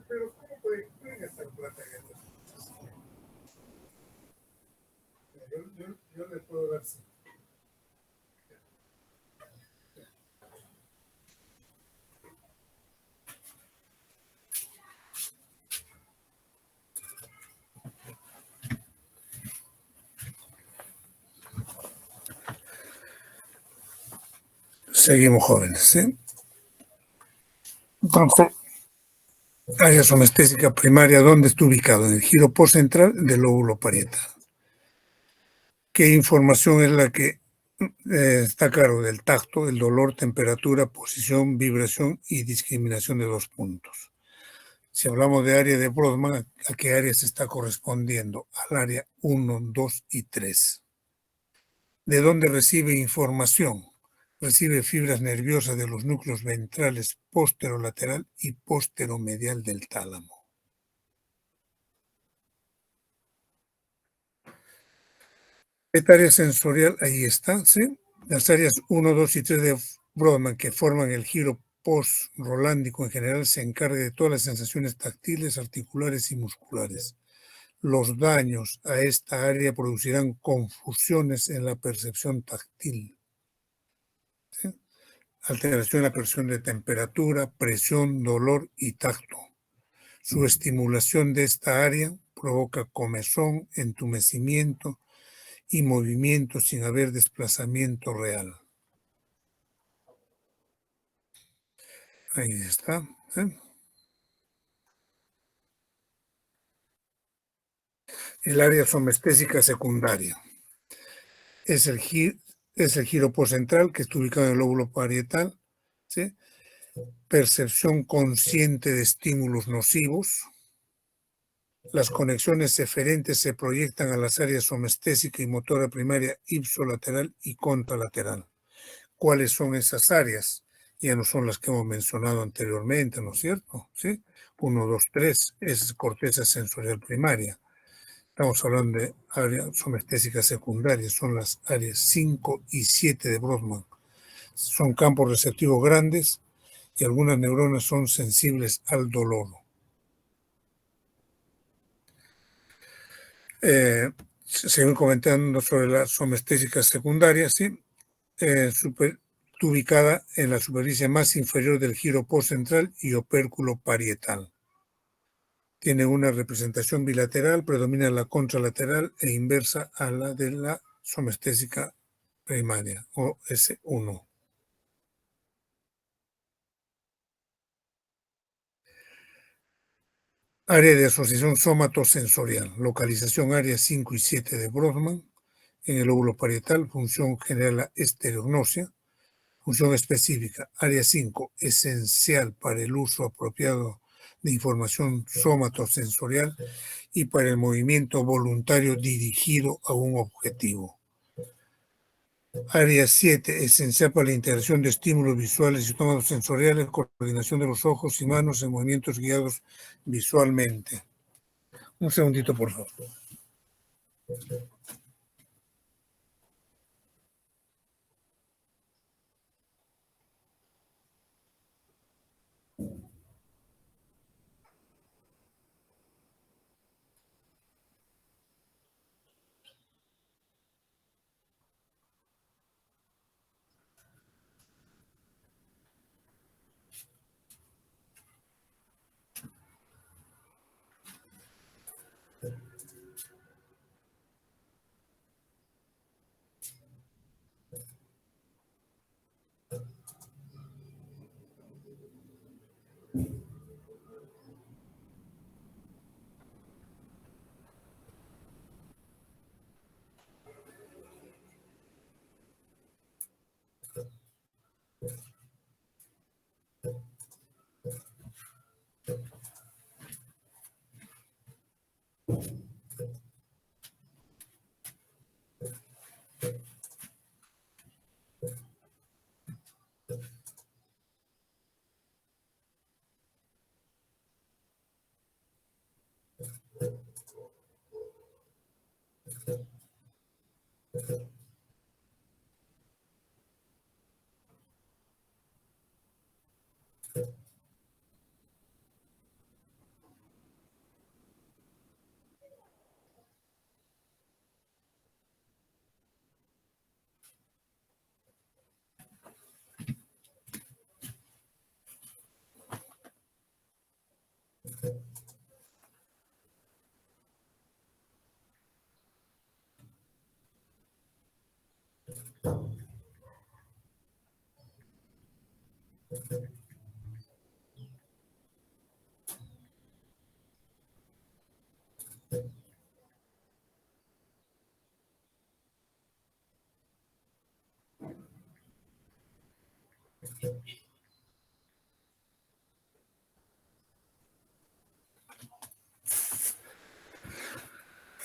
Pero ¿cómo pueden gastar plata en esto? Yo le puedo dar sí. Seguimos jóvenes, ¿sí? Entonces, área somestésica primaria, ¿dónde está ubicado? En el giro postcentral del lóbulo parietal. ¿Qué información es la que está a cargo del tacto, el dolor, temperatura, posición, vibración y discriminación de dos puntos? Si hablamos de área de Brodmann, ¿a qué área se está correspondiendo? Al área 1, 2 y 3. ¿De dónde recibe información? Recibe fibras nerviosas de los núcleos ventrales posterolateral y posteromedial del tálamo. Esta área sensorial, ahí está, ¿sí? Las áreas 1, 2 y 3 de Brodmann, que forman el giro post-rolándico en general, se encarga de todas las sensaciones táctiles, articulares y musculares. Los daños a esta área producirán confusiones en la percepción táctil, ¿sí? Alteración en la percepción de temperatura, presión, dolor y tacto. Su estimulación de esta área provoca comezón, entumecimiento y movimiento sin haber desplazamiento real. Ahí está, ¿sí? El área somestésica secundaria es el giro postcentral, que está ubicado en el lóbulo parietal, ¿sí? Percepción consciente de estímulos nocivos. Las conexiones eferentes se proyectan a las áreas somestésica y motora primaria ipsolateral y contralateral. ¿Cuáles son esas áreas? Ya no son las que hemos mencionado anteriormente, ¿no es cierto? ¿Sí? 1, 2, 3 es corteza sensorial primaria. Estamos hablando de áreas somestésicas secundarias, son las áreas 5 y 7 de Brodmann. Son campos receptivos grandes y algunas neuronas son sensibles al dolor. Seguimos comentando sobre la somestésica secundaria, ¿sí? Ubicada en la superficie más inferior del giro postcentral y opérculo parietal. Tiene una representación bilateral, predomina la contralateral e inversa a la de la somestésica primaria, o S1. Área de asociación somatosensorial, localización área 5 y 7 de Brodmann, en el lóbulo parietal, función general la estereognosia, función específica, área 5, esencial para el uso apropiado de información somatosensorial y para el movimiento voluntario dirigido a un objetivo. Área 7, esencial para la integración de estímulos visuales y somatosensoriales, coordinación de los ojos y manos en movimientos guiados visualmente. Un segundito, por favor.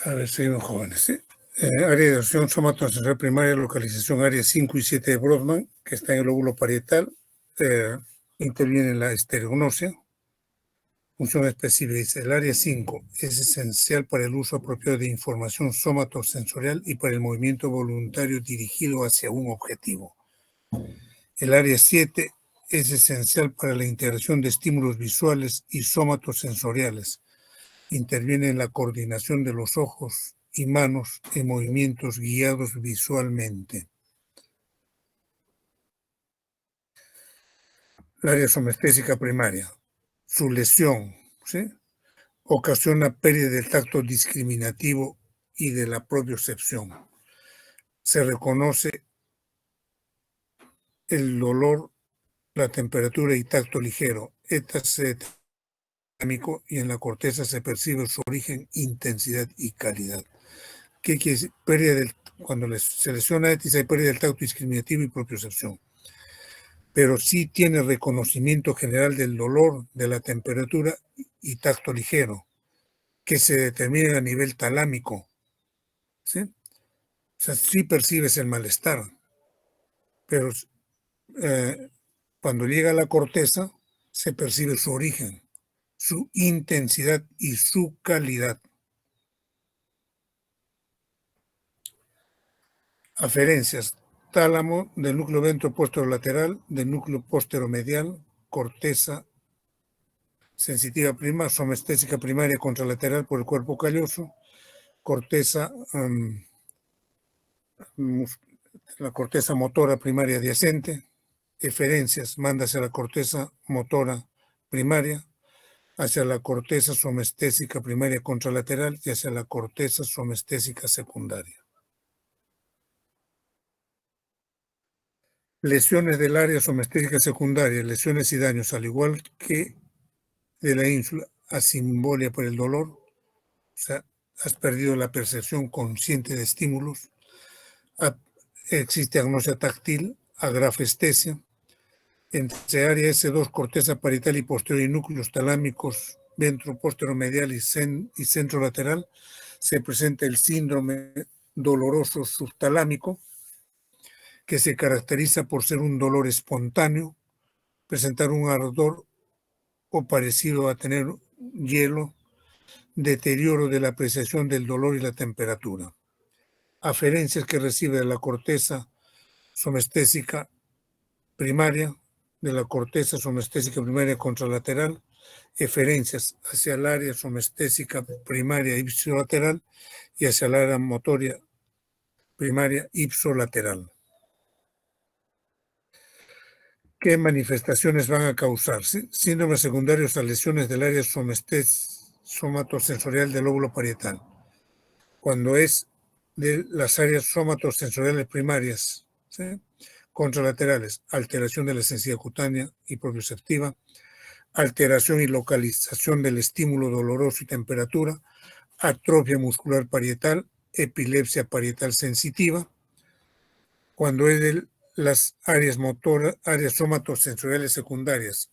A ver, seguimos jóvenes, ¿sí? Área de acción somatosensorial primaria, localización área 5 y 7 de Brodmann, que está en el lóbulo parietal, interviene en la estereognosia. Función específica, dice, el área 5 es esencial para el uso apropiado de información somatosensorial y para el movimiento voluntario dirigido hacia un objetivo. El área 7 es esencial para la integración de estímulos visuales y somatosensoriales. Interviene en la coordinación de los ojos y manos en movimientos guiados visualmente. El área somestésica primaria. Su lesión, ¿sí?, ocasiona pérdida del tacto discriminativo y de la propiocepción. Se reconoce el dolor, la temperatura y tacto ligero. Y en la corteza se percibe su origen, intensidad y calidad. ¿Qué quiere decir? Cuando se lesiona ETIS hay pérdida del tacto discriminativo y propiocepción. Pero sí tiene reconocimiento general del dolor, de la temperatura y tacto ligero, que se determina a nivel talámico, ¿sí? O sea, sí percibes el malestar, pero cuando llega a la corteza se percibe su origen, su intensidad y su calidad. Aferencias: tálamo del núcleo ventro posterolateral, del núcleo posteromedial, corteza sensitiva prima, somestésica primaria contralateral por el cuerpo calloso, corteza, la corteza motora primaria adyacente, eferencias, manda hacia la corteza motora primaria, hacia la corteza somestésica primaria contralateral y hacia la corteza somestésica secundaria. Lesiones del área somestésica secundaria, lesiones y daños, al igual que de la ínsula, asimbolia por el dolor, o sea, has perdido la percepción consciente de estímulos, existe agnosia táctil, agrafestesia, entre área S2, corteza parietal y posterior y núcleos talámicos, ventro posteromedial y centro lateral, se presenta el síndrome doloroso subtalámico, que se caracteriza por ser un dolor espontáneo, presentar un ardor o parecido a tener hielo, deterioro de la apreciación del dolor y la temperatura. Aferencias que recibe de la corteza somestésica primaria, de la corteza somestésica primaria contralateral, eferencias hacia el área somestésica primaria ipsilateral y hacia el área motoria primaria ipsolateral. ¿Qué manifestaciones van a causar? Síndromes secundarios a lesiones del área somatosensorial del lóbulo parietal. Cuando es de las áreas somatosensoriales primarias, ¿sí?, contralaterales, alteración de la sensibilidad cutánea y propioceptiva, alteración y localización del estímulo doloroso y temperatura, atrofia muscular parietal, epilepsia parietal sensitiva. Cuando es de las áreas motoras, áreas somatosensoriales secundarias,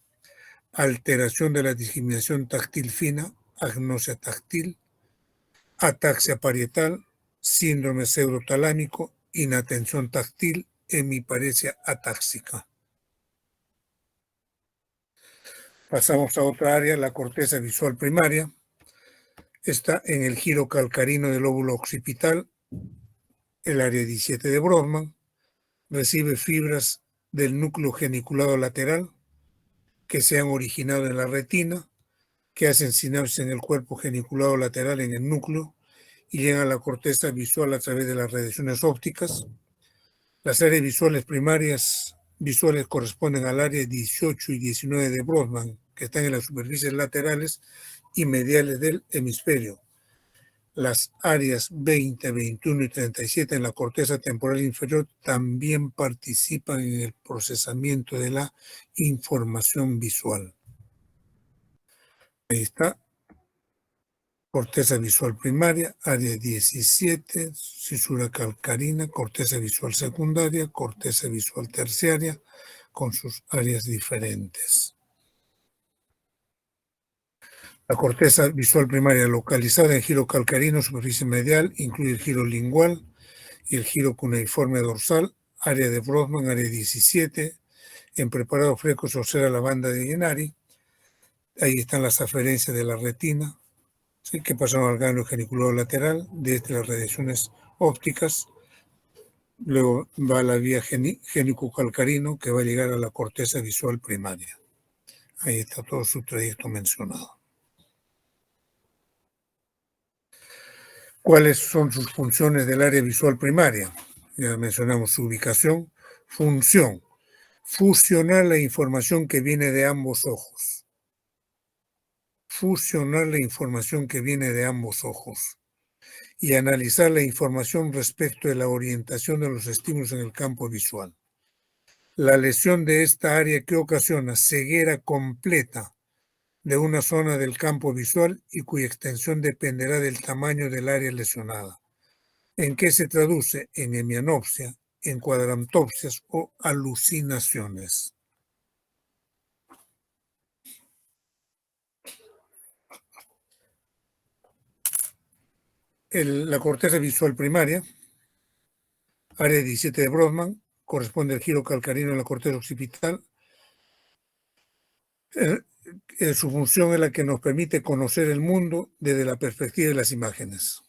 alteración de la discriminación táctil fina, agnosia táctil, ataxia parietal, síndrome pseudotalámico, inatención táctil, hemiparesia atáxica. Pasamos a otra área, la corteza visual primaria. Está en el giro calcarino del lóbulo occipital, el área 17 de Brodmann. Recibe fibras del núcleo geniculado lateral que se han originado en la retina, que hacen sinapsis en el cuerpo geniculado lateral en el núcleo y llegan a la corteza visual a través de las radiaciones ópticas. Las áreas visuales primarias visuales corresponden al área 18 y 19 de Brodmann, que están en las superficies laterales y mediales del hemisferio. Las áreas 20, 21 y 37 en la corteza temporal inferior también participan en el procesamiento de la información visual. Ahí está. Corteza visual primaria, área 17, cisura calcarina, corteza visual secundaria, corteza visual terciaria, con sus áreas diferentes. La corteza visual primaria localizada en giro calcarino, superficie medial, incluye el giro lingual y el giro cuneiforme dorsal, área de Brodmann, área 17. En preparado fresco se observa la banda de Yenari. Ahí están las aferencias de la retina, ¿sí?, que pasaron al ganglio geniculado lateral desde las radiaciones ópticas. Luego va a la vía génico-calcarino, que va a llegar a la corteza visual primaria. Ahí está todo su trayecto mencionado. ¿Cuáles son sus funciones del área visual primaria? Ya mencionamos su ubicación. Función: fusionar la información que viene de ambos ojos. Fusionar la información que viene de ambos ojos y analizar la información respecto de la orientación de los estímulos en el campo visual. La lesión de esta área que ocasiona ceguera completa de una zona del campo visual y cuya extensión dependerá del tamaño del área lesionada. ¿En qué se traduce? En hemianopsia, en cuadrantopsias o alucinaciones. La corteza visual primaria, área 17 de Brodmann, corresponde al giro calcarino en la corteza occipital. Su función es la que nos permite conocer el mundo desde la perspectiva de las imágenes.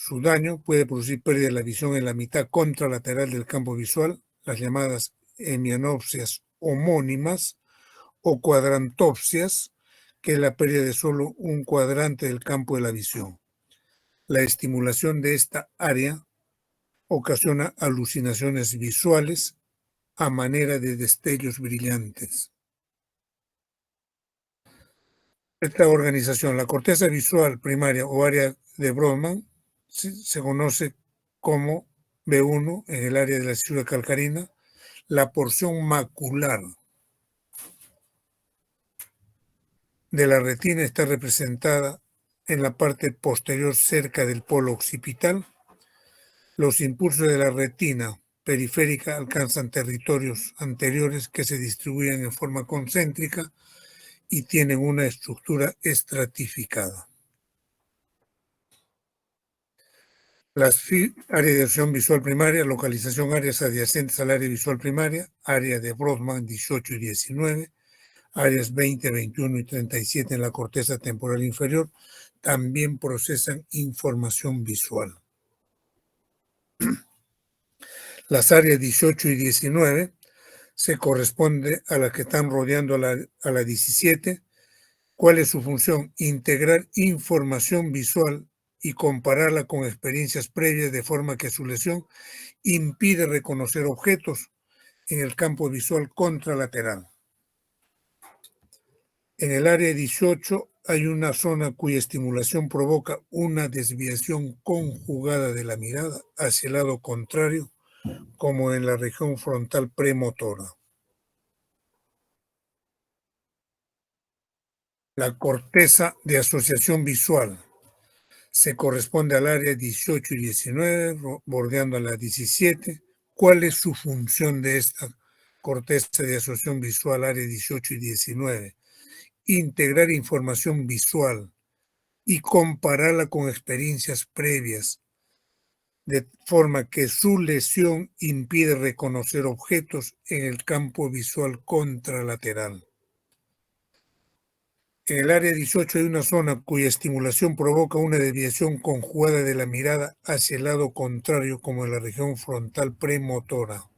su daño puede producir pérdida de la visión en la mitad contralateral del campo visual, las llamadas hemianopsias homónimas o cuadrantopsias, que es la pérdida de solo un cuadrante del campo de la visión. La estimulación de esta área ocasiona alucinaciones visuales a manera de destellos brillantes. Esta organización, la corteza visual primaria o área de Brodmann, se conoce como B1 en el área de la estructura calcarina. La porción macular de la retina está representada en la parte posterior cerca del polo occipital. Los impulsos de la retina periférica alcanzan territorios anteriores que se distribuyen en forma concéntrica y tienen una estructura estratificada. Las áreas de acción visual primaria, localización áreas adyacentes al área visual primaria, área de Brodmann 18 y 19, áreas 20, 21 y 37 en la corteza temporal inferior, también procesan información visual. Las áreas 18 y 19 se corresponde a las que están rodeando a la 17. ¿Cuál es su función? Integrar información visual y compararla con experiencias previas de forma que su lesión impide reconocer objetos en el campo visual contralateral. En el área 18 hay una zona cuya estimulación provoca una desviación conjugada de la mirada hacia el lado contrario, como en la región frontal premotora. La corteza de asociación visual se corresponde al área 18 y 19, bordeando a la 17. ¿Cuál es su función de esta corteza de asociación visual, área 18 y 19? Integrar información visual y compararla con experiencias previas, de forma que su lesión impide reconocer objetos en el campo visual contralateral. En el área 18 hay una zona cuya estimulación provoca una desviación conjugada de la mirada hacia el lado contrario, como en la región frontal premotora.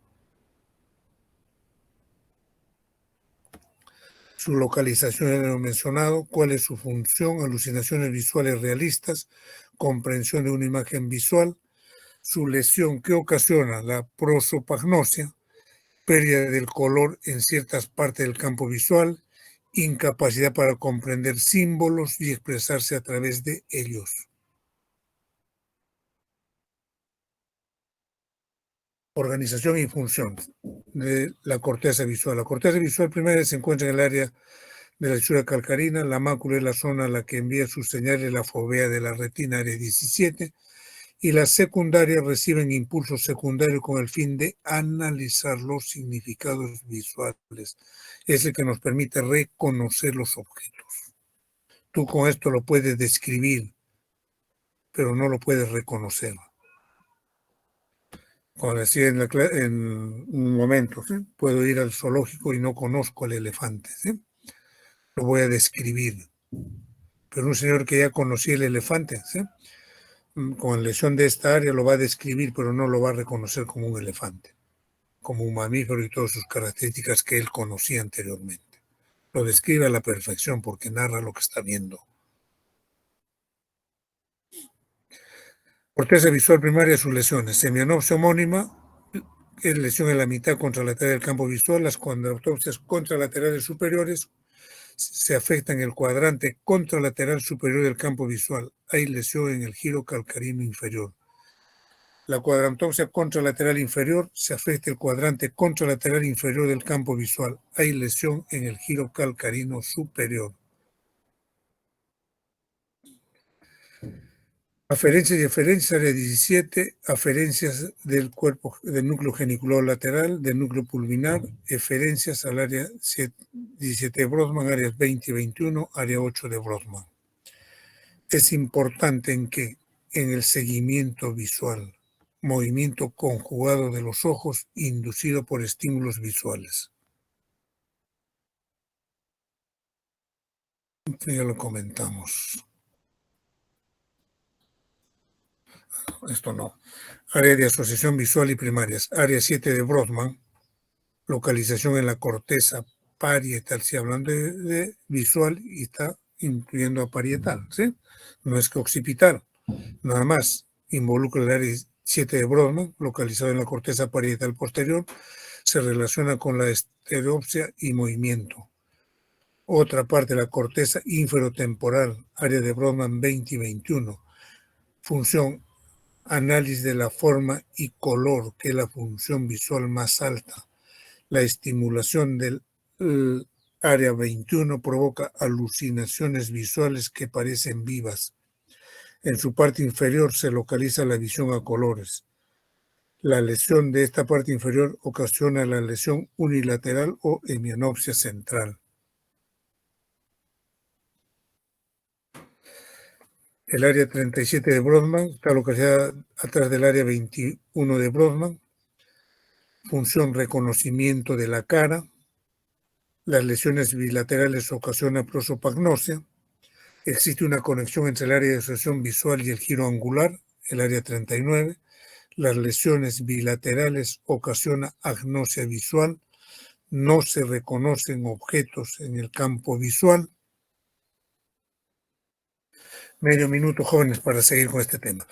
Su localización ya lo he mencionado. ¿Cuál es su función? Alucinaciones visuales realistas, comprensión de una imagen visual. Su lesión, que ocasiona la prosopagnosia, pérdida del color en ciertas partes del campo visual, incapacidad para comprender símbolos y expresarse a través de ellos. Organización y función de la corteza visual. La corteza visual primaria se encuentra en el área de la estructura calcarina. La mácula es la zona a la que envía sus señales la fovea de la retina, área 17, y las secundarias reciben impulsos secundarios con el fin de analizar los significados visuales. Es el que nos permite reconocer los objetos. Tú con esto lo puedes describir, pero no lo puedes reconocer. Como decía en un momento, ¿sí? Puedo ir al zoológico y no conozco al elefante, ¿sí? Lo voy a describir. Pero un señor que ya conocía el elefante, ¿sí? Con lesión de esta área lo va a describir, pero no lo va a reconocer como un elefante, como un mamífero y todas sus características que él conocía anteriormente. Lo describe a la perfección porque narra lo que está viendo. Corteza visual primaria, sus lesiones. Semianopsia homónima, es lesión en la mitad contralateral del campo visual. Las cuadrantopsias contralaterales superiores se afectan el cuadrante contralateral superior del campo visual. Hay lesión en el giro calcarino inferior. La cuadrantopsia contralateral inferior se afecta el cuadrante contralateral inferior del campo visual. Hay lesión en el giro calcarino superior. Aferencias y eferencias, área 17, aferencias del cuerpo, del núcleo genicular lateral, del núcleo pulvinar, eferencias al área 17 de Brodmann, áreas 20 y 21, área 8 de Brodmann. Es importante en el seguimiento visual, movimiento conjugado de los ojos inducido por estímulos visuales. Ya lo comentamos. esto no. Área de asociación visual y primarias. Área 7 de Brodmann, localización en la corteza parietal. Si hablan de visual y está incluyendo a parietal, ¿sí? No es que occipital, nada más. Involucra el área 7 de Brodmann, localizado en la corteza parietal posterior, se relaciona con la estereopsia y movimiento. Otra parte, la corteza inferotemporal, área de Brodmann 20 y 21. Función, análisis de la forma y color, que es la función visual más alta. La estimulación del área 21 provoca alucinaciones visuales que parecen vivas. En su parte inferior se localiza la visión a colores. La lesión de esta parte inferior ocasiona la lesión unilateral o hemianopsia central. El área 37 de Brodmann está localizada atrás del área 21 de Brodmann. Función, reconocimiento de la cara. Las lesiones bilaterales ocasionan prosopagnosia. Existe una conexión entre el área de asociación visual y el giro angular, el área 39. Las lesiones bilaterales ocasionan agnosia visual. No se reconocen objetos en el campo visual. Medio minuto, jóvenes, para seguir con este tema.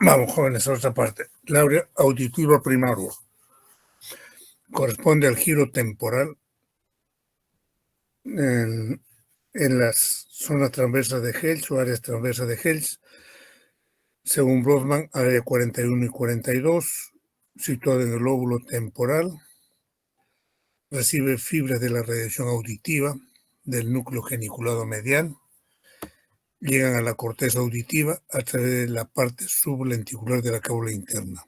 Vamos, jóvenes, a otra parte. La área auditiva primaria corresponde al giro temporal en las zonas transversas de Hales o áreas transversas de Hales, según Brodmann, área 41 y 42, situada en el lóbulo temporal, recibe fibras de la radiación auditiva del núcleo geniculado medial, llegan a la corteza auditiva a través de la parte sublenticular de la cápsula interna.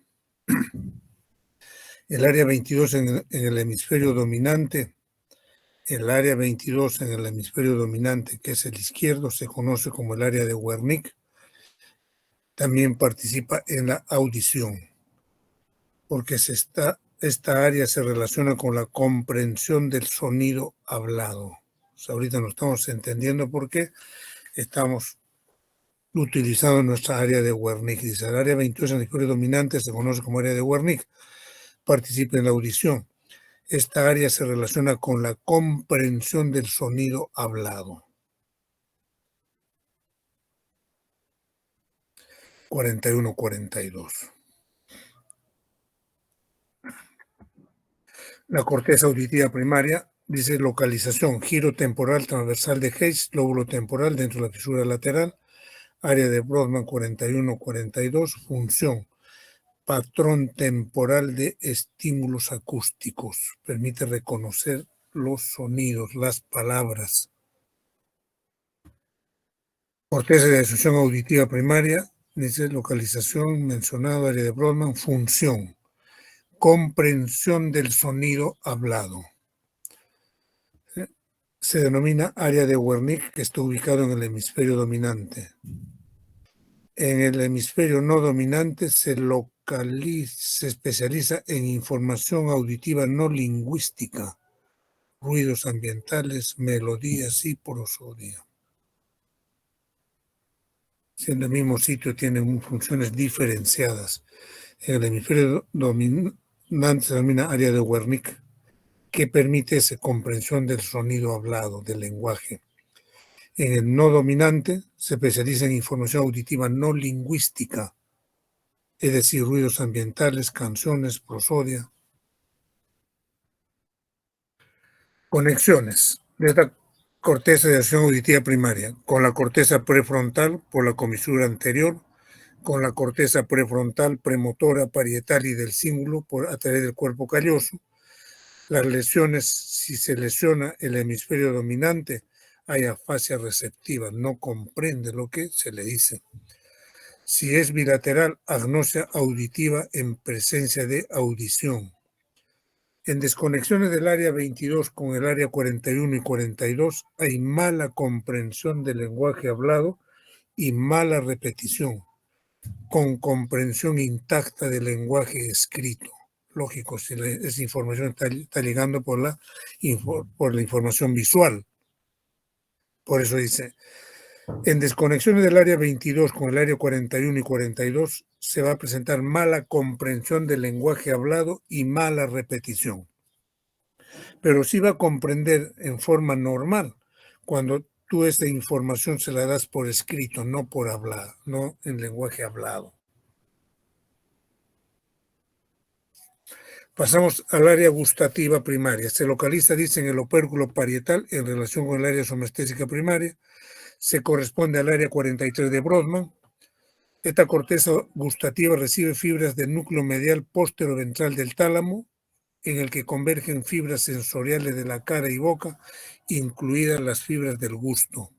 El área 22 en el hemisferio dominante. El área 22 en el hemisferio dominante, que es el izquierdo, se conoce como el área de Wernicke. También participa en la audición, porque esta área se relaciona con la comprensión del sonido hablado. O sea, ahorita no estamos entendiendo por qué estamos utilizando nuestra área de Wernicke. Dice, el área 22 en el hemisferio dominante se conoce como área de Wernicke. Participa en la audición. Esta área se relaciona con la comprensión del sonido hablado. 41-42. La corteza auditiva primaria dice localización, giro temporal transversal de Hayes, lóbulo temporal dentro de la fisura lateral, área de Brodmann 41-42, función, patrón temporal de estímulos acústicos, permite reconocer los sonidos, las palabras. Corteza de asociación auditiva primaria, dice localización, mencionado, área de Brodmann, función, comprensión del sonido hablado. Se denomina área de Wernicke, que está ubicado en el hemisferio dominante. En el hemisferio no dominante se especializa en información auditiva no lingüística, ruidos ambientales, melodías y prosodia. Si en el mismo sitio tienen funciones diferenciadas. En el hemisferio dominante se denomina área de Wernicke, que permite esa comprensión del sonido hablado, del lenguaje. En el no dominante se especializa en información auditiva no lingüística, es decir, ruidos ambientales, canciones, prosodia. Conexiones de esta corteza de acción auditiva primaria con la corteza prefrontal por la comisura anterior, con la corteza prefrontal, premotora, parietal y del cíngulo a través del cuerpo calloso. Las lesiones, si se lesiona el hemisferio dominante, hay afasia receptiva, no comprende lo que se le dice. Si es bilateral, agnosia auditiva en presencia de audición. En desconexiones del área 22 con el área 41 y 42 hay mala comprensión del lenguaje hablado y mala repetición, con comprensión intacta del lenguaje escrito. Lógico, si esa información está llegando por la información visual. Por eso dice, en desconexiones del área 22 con el área 41 y 42 se va a presentar mala comprensión del lenguaje hablado y mala repetición. Pero sí va a comprender en forma normal cuando tú esta información se la das por escrito, no por hablar, no en lenguaje hablado. Pasamos al área gustativa primaria. Se localiza, dice, en el opérculo parietal en relación con el área somestésica primaria. Se corresponde al área 43 de Brodmann. Esta corteza gustativa recibe fibras del núcleo medial póstero-ventral del tálamo, en el que convergen fibras sensoriales de la cara y boca, incluidas las fibras del gusto.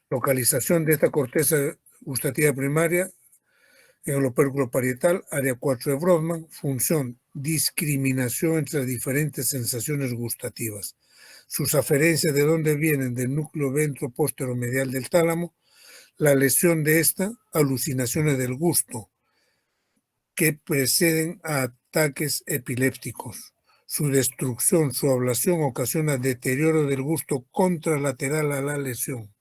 Localización de esta corteza gustativa primaria en el opérculo parietal, área 4 de Brodmann. Función, discriminación entre las diferentes sensaciones gustativas. Sus aferencias de dónde vienen, del núcleo ventro-póstero-medial del tálamo. La lesión de esta, alucinaciones del gusto, que preceden a ataques epilépticos. Su destrucción, su ablación ocasiona deterioro del gusto contralateral a la lesión.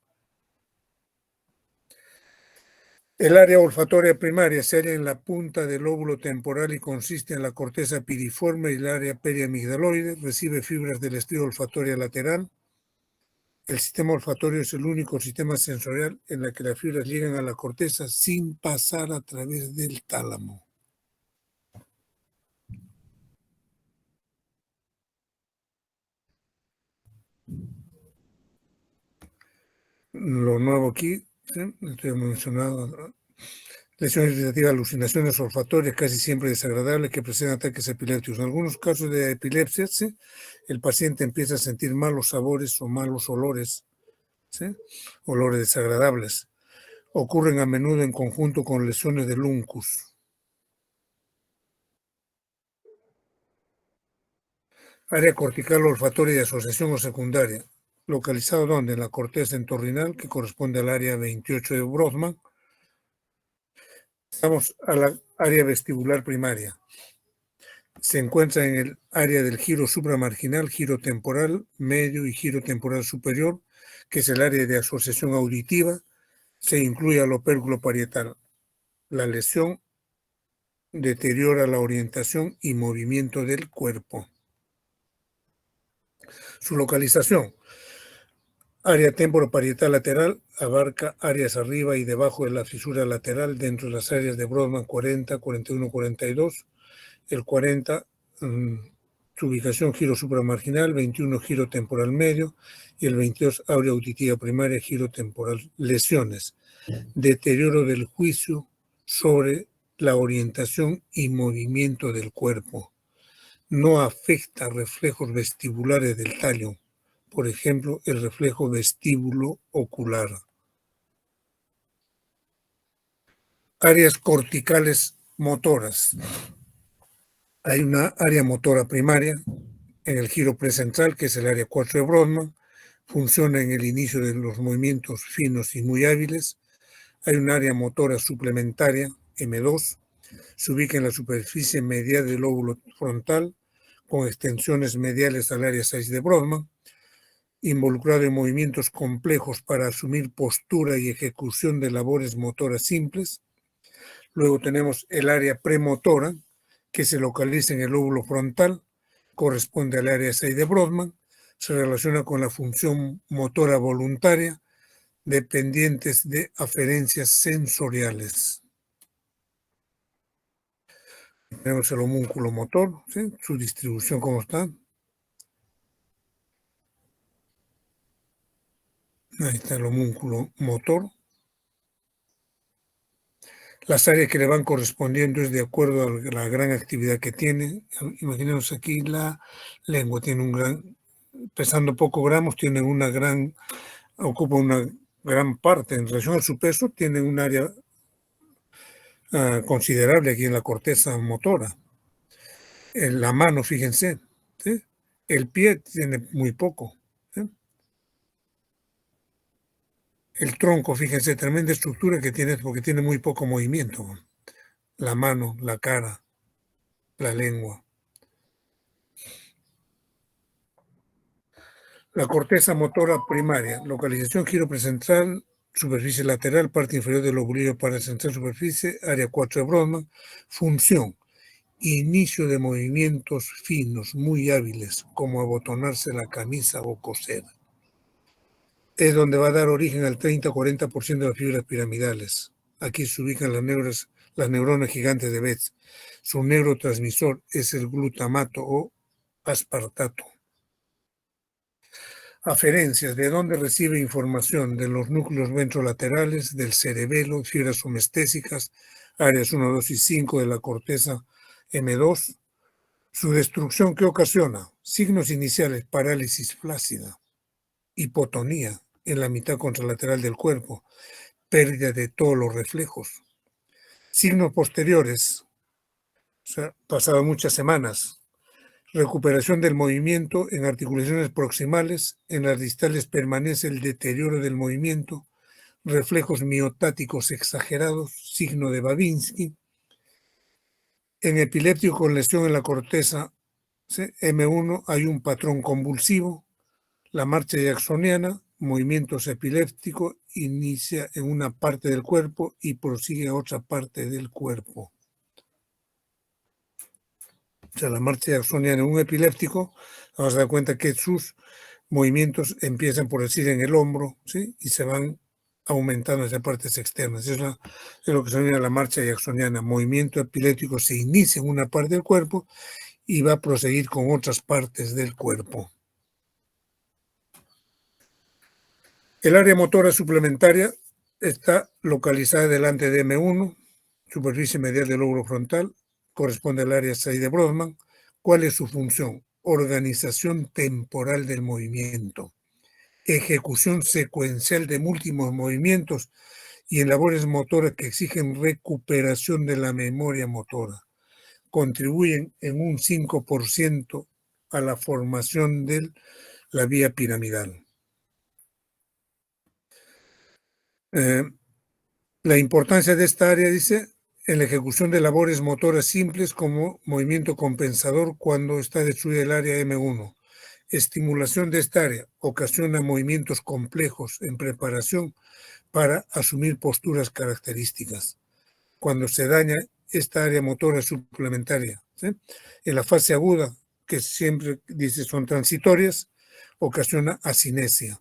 El área olfatoria primaria se halla en la punta del lóbulo temporal y consiste en la corteza piriforme y el área periamigdaloide. Recibe fibras del estrio olfatoria lateral. El sistema olfatorio es el único sistema sensorial en el que las fibras llegan a la corteza sin pasar a través del tálamo. Lo nuevo aquí, ¿sí? Estoy mencionado. Lesiones irritativas, alucinaciones olfatorias casi siempre desagradables que preceden ataques epilépticos. En algunos casos de epilepsia, ¿sí?, el paciente empieza a sentir malos sabores o malos olores, ¿sí?, olores desagradables. Ocurren a menudo en conjunto con lesiones del uncus. Área cortical olfatoria de asociación o secundaria. ¿Localizado dónde? En la corteza entorrinal, que corresponde al área 28 de Brodmann. Estamos a la área vestibular primaria. Se encuentra en el área del giro supramarginal, giro temporal medio y giro temporal superior, que es el área de asociación auditiva. Se incluye al opérculo parietal. La lesión deteriora la orientación y movimiento del cuerpo. Su localización. Área temporoparietal lateral abarca áreas arriba y debajo de la fisura lateral dentro de las áreas de Brodmann 40, 41, 42. El 40, su ubicación giro supramarginal, 21 giro temporal medio y el 22 área auditiva primaria giro temporal. Lesiones. Deterioro del juicio sobre la orientación y movimiento del cuerpo. No afecta reflejos vestibulares del tallo, por ejemplo, el reflejo vestíbulo ocular. Áreas corticales motoras. Hay una área motora primaria en el giro precentral, que es el área 4 de Brodmann, funciona en el inicio de los movimientos finos y muy hábiles. Hay un área motora suplementaria, M2, se ubica en la superficie medial del lóbulo frontal, con extensiones mediales al área 6 de Brodmann, involucrado en movimientos complejos para asumir postura y ejecución de labores motoras simples. Luego tenemos el área premotora, que se localiza en el lóbulo frontal, corresponde al área 6 de Brodmann, se relaciona con la función motora voluntaria, dependientes de aferencias sensoriales. Tenemos el homúnculo motor, ¿sí? Su distribución, ¿cómo está? Ahí está el homúnculo motor. Las áreas que le van correspondiendo es de acuerdo a la gran actividad que tiene. Imaginemos aquí la lengua, tiene un gran, pesando pocos gramos, tiene una gran, ocupa una gran parte. En relación a su peso, tiene un área considerable aquí en la corteza motora. En la mano, fíjense, ¿sí? El pie tiene muy poco. ¿Sí? El tronco, fíjense, tremenda estructura que tiene porque tiene muy poco movimiento. La mano, la cara, la lengua. La corteza motora primaria, localización giro precentral, superficie lateral, parte inferior del lobulillo paracentral superficie, área 4 de Brodmann. Función, inicio de movimientos finos, muy hábiles, como abotonarse la camisa o coser. Es donde va a dar origen al 30-40% de las fibras piramidales. Aquí se ubican las neuronas gigantes de Betz. Su neurotransmisor es el glutamato o aspartato. Aferencias, ¿de dónde recibe información? De los núcleos ventrolaterales, del cerebelo, fibras homestésicas, áreas 1, 2 y 5 de la corteza M2. Su destrucción, ¿qué ocasiona? Signos iniciales, parálisis flácida, hipotonía en la mitad contralateral del cuerpo, pérdida de todos los reflejos. Signos posteriores, o sea, pasadas muchas semanas, recuperación del movimiento en articulaciones proximales, en las distales permanece el deterioro del movimiento, reflejos miotáticos exagerados, signo de Babinski. En epiléptico con lesión en la corteza M1 hay un patrón convulsivo, la marcha jacksoniana, movimientos epilépticos, inicia en una parte del cuerpo y prosigue a otra parte del cuerpo. O sea, la marcha jacksoniana en un epiléptico, vamos a dar cuenta que sus movimientos empiezan, por decir, en el hombro, ¿sí? Y se van aumentando hacia partes externas. Es lo que se denomina la marcha jacksoniana. Movimiento epiléptico se inicia en una parte del cuerpo y va a proseguir con otras partes del cuerpo. El área motora suplementaria está localizada delante de M1, superficie medial del lóbulo frontal, corresponde al área 6 de Brodmann. ¿Cuál es su función? Organización temporal del movimiento, ejecución secuencial de múltiples movimientos y en labores motoras que exigen recuperación de la memoria motora. Contribuyen en un 5% a la formación de la vía piramidal. La importancia de esta área, dice, en la ejecución de labores motoras simples como movimiento compensador cuando está destruida el área M1. Estimulación de esta área ocasiona movimientos complejos en preparación para asumir posturas características. Cuando se daña esta área motora suplementaria, ¿sí? En la fase aguda, que siempre dice son transitorias, ocasiona asinesia,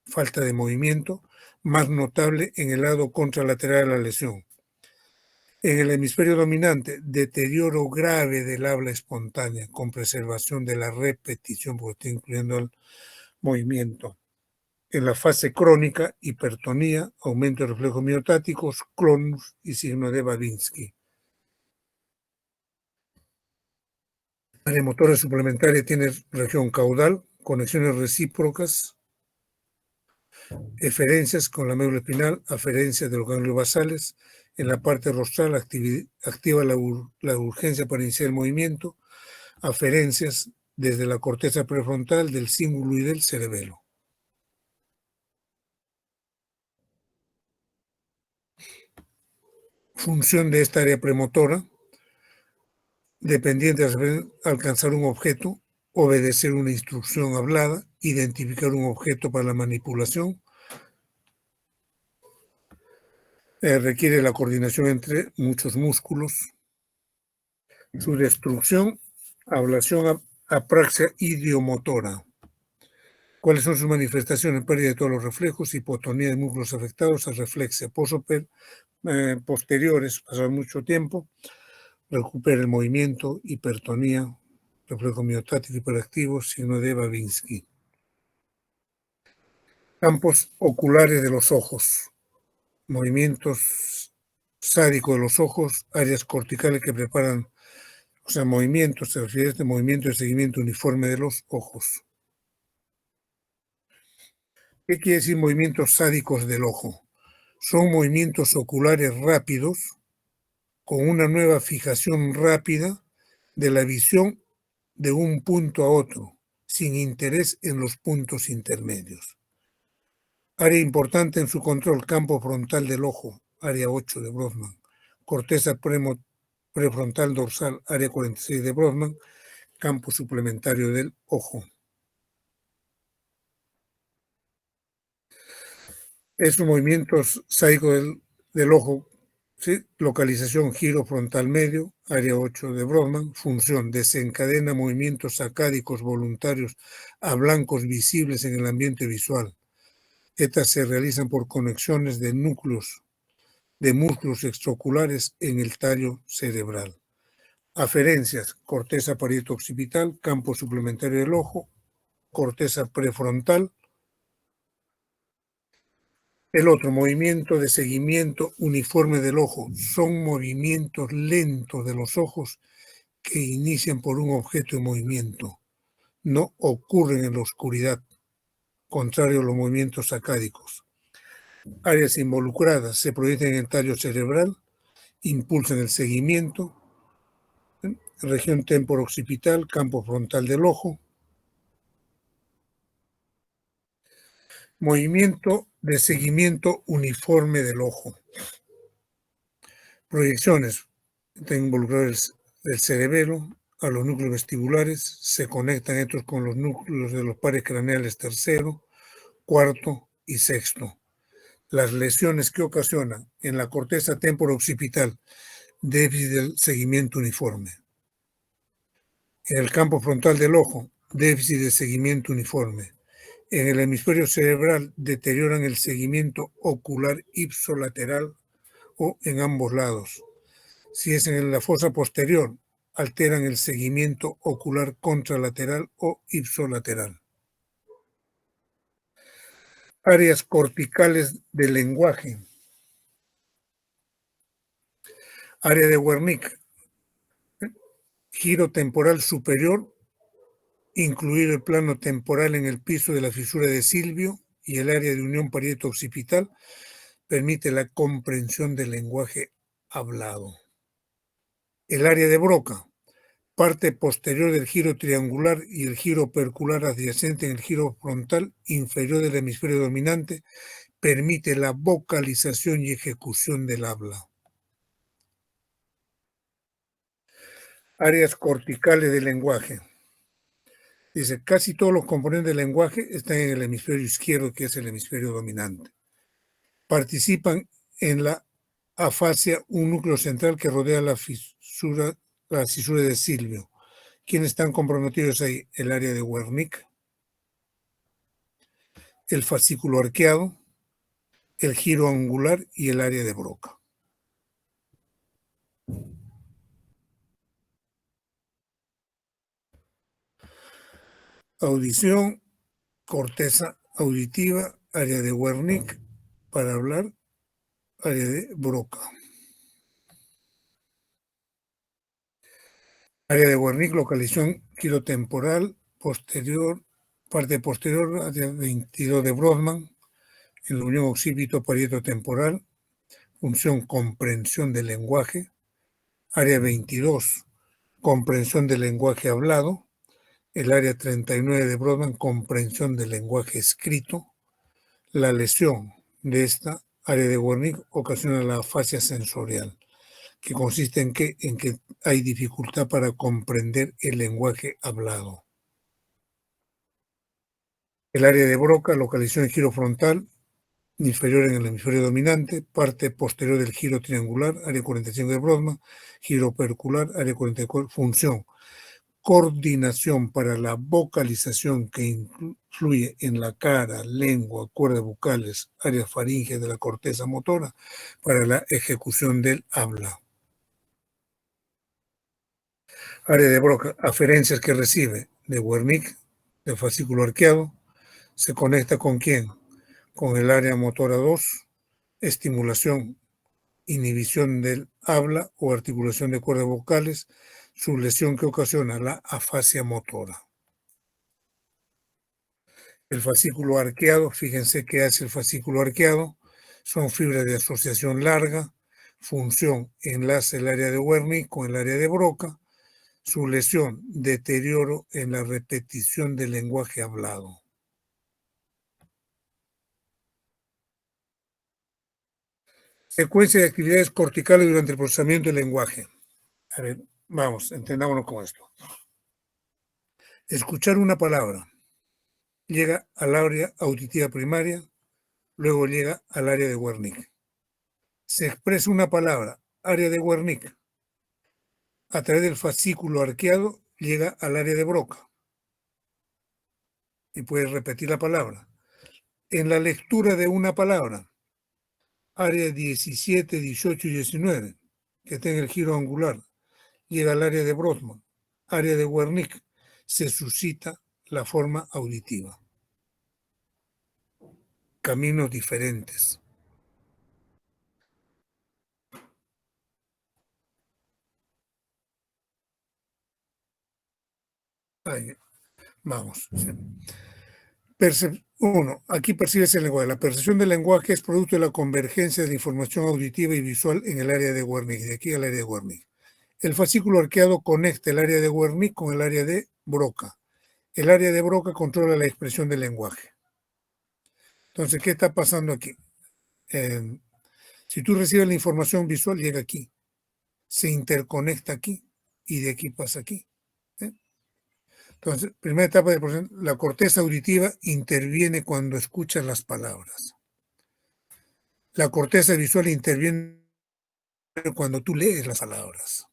falta de movimiento, más notable en el lado contralateral de la lesión. En el hemisferio dominante, deterioro grave del habla espontánea con preservación de la repetición, porque está incluyendo el movimiento. En la fase crónica, hipertonía, aumento de reflejos miotáticos, clonus y signo de Babinski. La área motora suplementaria tiene región caudal, conexiones recíprocas, eferencias con la médula espinal, aferencias de los ganglios basales. En la parte rostral activa la urgencia para iniciar el movimiento, aferencias desde la corteza prefrontal, del cíngulo y del cerebelo. Función de esta área premotora, dependiente de alcanzar un objeto, obedecer una instrucción hablada, identificar un objeto para la manipulación, requiere la coordinación entre muchos músculos. Su destrucción, ablación, apraxia idiomotora. ¿Cuáles son sus manifestaciones? Pérdida de todos los reflejos, hipotonía de músculos afectados, arreflexia posteriores, pasado mucho tiempo, recupera el movimiento, hipertonía, reflejo miotático hiperactivo, signo de Babinski. Campos oculares de los ojos, movimientos sádicos de los ojos, áreas corticales que preparan, o sea, movimientos, se refiere a este movimiento de seguimiento uniforme de los ojos. ¿Qué quiere decir movimientos sádicos del ojo? Son movimientos oculares rápidos con una nueva fijación rápida de la visión de un punto a otro, sin interés en los puntos intermedios. Área importante en su control, campo frontal del ojo, área 8 de Brodmann. Corteza prefrontal dorsal, área 46 de Brodmann, campo suplementario del ojo. Estos movimientos sádicos del ojo, ¿sí? Localización, giro frontal medio, área 8 de Brodmann. Función, desencadena movimientos sacádicos voluntarios a blancos visibles en el ambiente visual. Estas se realizan por conexiones de núcleos de músculos extraoculares en el tallo cerebral. Aferencias, corteza parieto-occipital, campo suplementario del ojo, corteza prefrontal. El otro, movimiento de seguimiento uniforme del ojo. Son movimientos lentos de los ojos que inician por un objeto en movimiento. No ocurren en la oscuridad, contrario a los movimientos sacádicos. Áreas involucradas se proyectan en el tallo cerebral, impulsan el seguimiento, región temporo-occipital, campo frontal del ojo. Movimiento de seguimiento uniforme del ojo. Proyecciones. Está involucrado el cerebelo a los núcleos vestibulares. Se conectan estos con los núcleos de los pares craneales tercero, cuarto y sexto. Las lesiones que ocasionan en la corteza temporo-occipital, déficit del seguimiento uniforme. En el campo frontal del ojo, déficit de seguimiento uniforme. En el hemisferio cerebral deterioran el seguimiento ocular ipsolateral o en ambos lados. Si es en la fosa posterior, alteran el seguimiento ocular contralateral o ipsolateral. Áreas corticales del lenguaje. Área de Wernicke. Giro temporal superior, incluir el plano temporal en el piso de la fisura de Silvio y el área de unión parieto-occipital, permite la comprensión del lenguaje hablado. El área de Broca, parte posterior del giro triangular y el giro opercular adyacente en el giro frontal inferior del hemisferio dominante, permite la vocalización y ejecución del habla. Áreas corticales del lenguaje. Dice, casi todos los componentes del lenguaje están en el hemisferio izquierdo, que es el hemisferio dominante. Participan en la Afasia, un núcleo central que rodea la cisura de Silvio. ¿Quiénes están comprometidos ahí? El área de Wernicke, el fascículo arqueado, el giro angular y el área de Broca. Audición, corteza auditiva, área de Wernicke, para hablar, área de Broca. Área de Wernicke, localización girotemporal, posterior, parte posterior, área 22 de Brodmann, en la unión occipito-parieto temporal, función comprensión del lenguaje, área 22, comprensión del lenguaje hablado, el área 39 de Brodmann, comprensión del lenguaje escrito. La lesión de esta área de Wernicke ocasiona la afasia sensorial, que consiste en que hay dificultad para comprender el lenguaje hablado. El área de Broca, localización en giro frontal, inferior en el hemisferio dominante, parte posterior del giro triangular, área 45 de Brodmann, giro opercular, área 44, función, coordinación para la vocalización que influye en la cara, lengua, cuerdas vocales, área faríngea de la corteza motora, para la ejecución del habla. Área de Broca, aferencias que recibe de Wernicke, del fascículo arqueado, se conecta con quién? Con el área motora 2, estimulación, inhibición del habla o articulación de cuerdas vocales, su lesión que ocasiona la afasia motora. El fascículo arqueado, fíjense qué hace el fascículo arqueado, son fibras de asociación larga, función, enlace el área de Wernicke con el área de Broca, su lesión, deterioro en la repetición del lenguaje hablado. Secuencia de actividades corticales durante el procesamiento del lenguaje. A ver, vamos, entendámonos con esto. Escuchar una palabra llega al área auditiva primaria, luego llega al área de Wernicke. Se expresa una palabra, área de Wernicke, a través del fascículo arqueado, llega al área de Broca. Y puedes repetir la palabra. En la lectura de una palabra, área 17, 18 y 19, que tenga el giro angular, llega al área de Brodmann, área de Wernicke, se suscita la forma auditiva. Caminos diferentes. Ahí, vamos. Aquí percibes el lenguaje. La percepción del lenguaje es producto de la convergencia de la información auditiva y visual en el área de Wernicke, de aquí al área de Wernicke. El fascículo arqueado conecta el área de Wernicke con el área de Broca. El área de Broca controla la expresión del lenguaje. Entonces, ¿qué está pasando aquí? Si tú recibes la información visual, llega aquí, se interconecta aquí y de aquí pasa aquí. Entonces, primera etapa del proceso, la corteza auditiva interviene cuando escuchas las palabras. La corteza visual interviene cuando tú lees las palabras.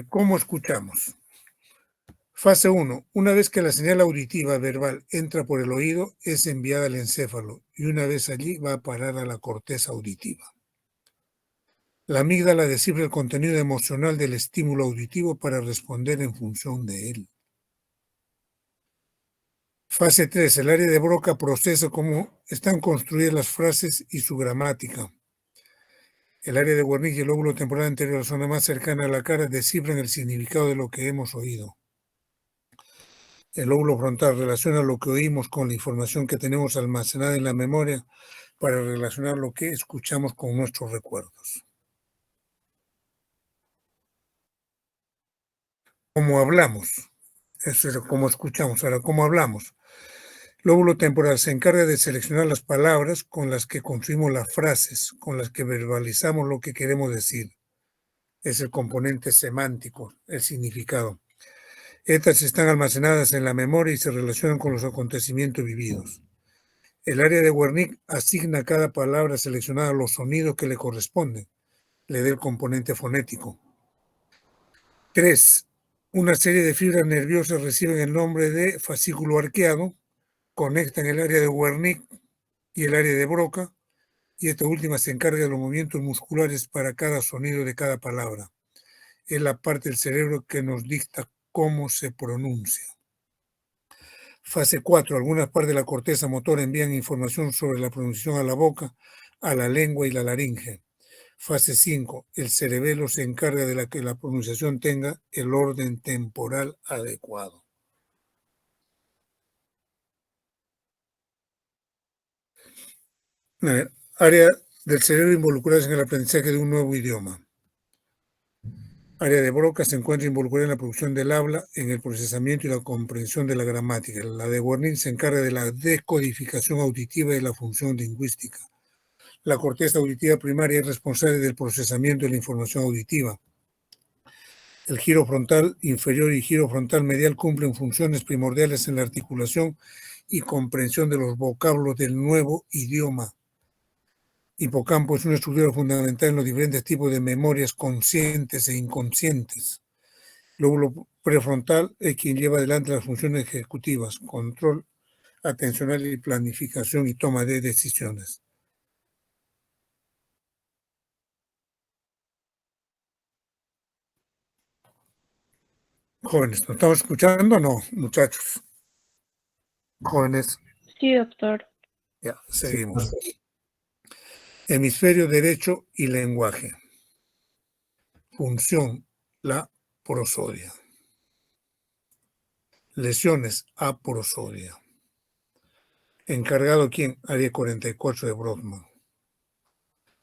¿Cómo escuchamos? Fase 1. Una vez que la señal auditiva verbal entra por el oído, es enviada al encéfalo y una vez allí va a parar a la corteza auditiva. La amígdala descifra el contenido emocional del estímulo auditivo para responder en función de él. Fase 3. El área de Broca procesa cómo están construidas las frases y su gramática. El área de Wernicke y el lóbulo temporal anterior, la zona más cercana a la cara, descifran el significado de lo que hemos oído. El lóbulo frontal relaciona lo que oímos con la información que tenemos almacenada en la memoria para relacionar lo que escuchamos con nuestros recuerdos. ¿Cómo hablamos? Eso es cómo escuchamos. Ahora, ¿cómo hablamos? Lóbulo temporal se encarga de seleccionar las palabras con las que construimos las frases, con las que verbalizamos lo que queremos decir. Es el componente semántico, el significado. Estas están almacenadas en la memoria y se relacionan con los acontecimientos vividos. El área de Wernicke asigna a cada palabra seleccionada los sonidos que le corresponden, le da el componente fonético. 3. Una serie de fibras nerviosas reciben el nombre de fascículo arqueado, conectan el área de Wernicke y el área de Broca, y esta última se encarga de los movimientos musculares para cada sonido de cada palabra. Es la parte del cerebro que nos dicta cómo se pronuncia. Fase 4. Algunas partes de la corteza motora envían información sobre la pronunciación a la boca, a la lengua y la laringe. Fase 5. El cerebelo se encarga de que la pronunciación tenga el orden temporal adecuado. Área del cerebro involucradas en el aprendizaje de un nuevo idioma. Área de Broca se encuentra involucrada en la producción del habla, en el procesamiento y la comprensión de la gramática. La de Wernicke se encarga de la decodificación auditiva y la función lingüística. La corteza auditiva primaria es responsable del procesamiento de la información auditiva. El giro frontal inferior y giro frontal medial cumplen funciones primordiales en la articulación y comprensión de los vocablos del nuevo idioma. Hipocampo es una estructura fundamental en los diferentes tipos de memorias conscientes e inconscientes. Lóbulo prefrontal es quien lleva adelante las funciones ejecutivas, control atencional y planificación y toma de decisiones. Jóvenes, ¿nos estamos escuchando o no, muchachos? Jóvenes. Sí, doctor. Ya, seguimos. Hemisferio derecho y lenguaje. Función, la prosodia. Lesiones, aprosodia. Encargado, ¿quién? Área 44 de Brodmann.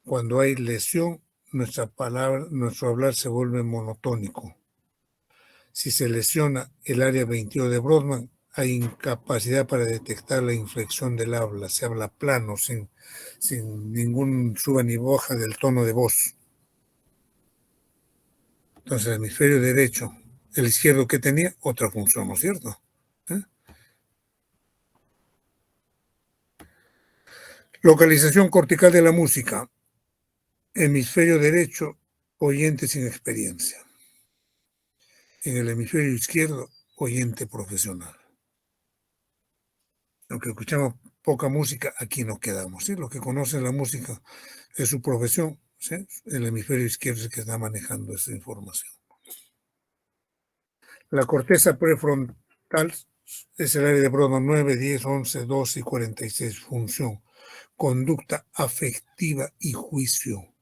Cuando hay lesión, nuestro hablar se vuelve monotónico. Si se lesiona el área 22 de Brodmann, hay incapacidad para detectar la inflexión del habla. Se habla plano, sin ningún suba ni baja del tono de voz. Entonces, el hemisferio derecho, el izquierdo que tenía, otra función, ¿no es cierto? Localización cortical de la música. Hemisferio derecho, oyente sin experiencia. En el hemisferio izquierdo, oyente profesional. Aunque escuchamos poca música, aquí nos quedamos. ¿Sí? Los que conocen la música es su profesión. ¿Sí? El hemisferio izquierdo es el que está manejando esa información. La corteza prefrontal es el área de Brodmann 9, 10, 11, 12 y 46. Función, conducta afectiva y juicio.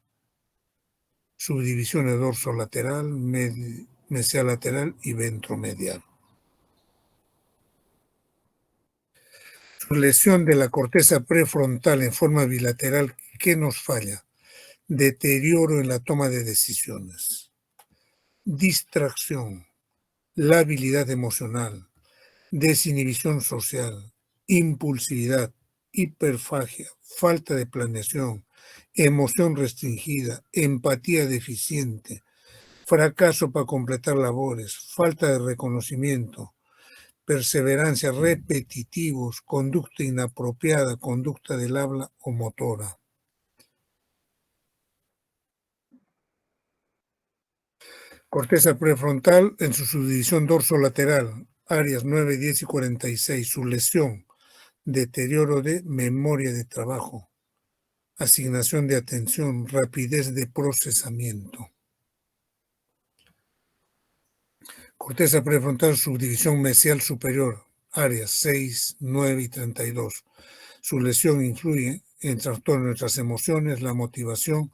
Subdivisiones dorsolateral, mesial lateral y ventromedial. Su lesión de la corteza prefrontal en forma bilateral, ¿qué nos falla? Deterioro en la toma de decisiones, distracción, labilidad emocional, desinhibición social, impulsividad, hiperfagia, falta de planeación, emoción restringida, empatía deficiente, fracaso para completar labores, falta de reconocimiento, perseverancia, repetitivos, conducta inapropiada, conducta del habla o motora. Corteza prefrontal en su subdivisión dorsolateral, áreas 9, 10 y 46, su lesión, deterioro de memoria de trabajo, asignación de atención, rapidez de procesamiento. Corteza prefrontal, subdivisión mesial superior, áreas 6, 9 y 32. Su lesión influye en trastorno de nuestras emociones, la motivación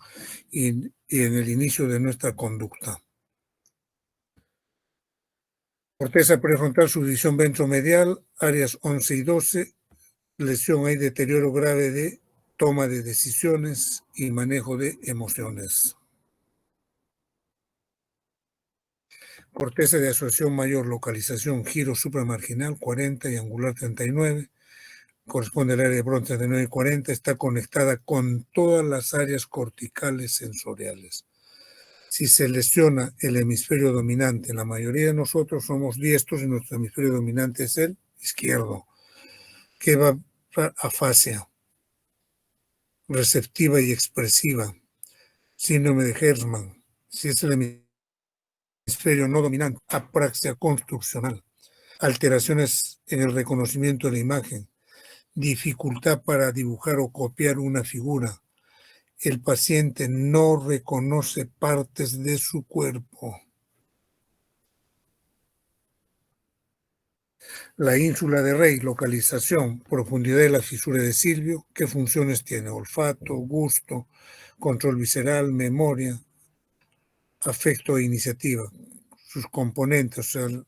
y en el inicio de nuestra conducta. Corteza prefrontal, subdivisión ventromedial, áreas 11 y 12. Lesión, hay deterioro grave de toma de decisiones y manejo de emociones. Corteza de asociación mayor, localización, giro supramarginal 40 y angular 39. Corresponde al área de Broca 39 y 40. Está conectada con todas las áreas corticales sensoriales. Si se lesiona el hemisferio dominante, la mayoría de nosotros somos diestros y nuestro hemisferio dominante es el izquierdo. ¿Qué va a afasia? Receptiva y expresiva. Síndrome de Hertzmann. Si es el hemisferio no dominante, apraxia construccional. Alteraciones en el reconocimiento de la imagen. Dificultad para dibujar o copiar una figura. El paciente no reconoce partes de su cuerpo. La ínsula de Rey, localización, profundidad de la fisura de Silvio, ¿qué funciones tiene? Olfato, gusto, control visceral, memoria, afecto e iniciativa. Sus componentes, o sea,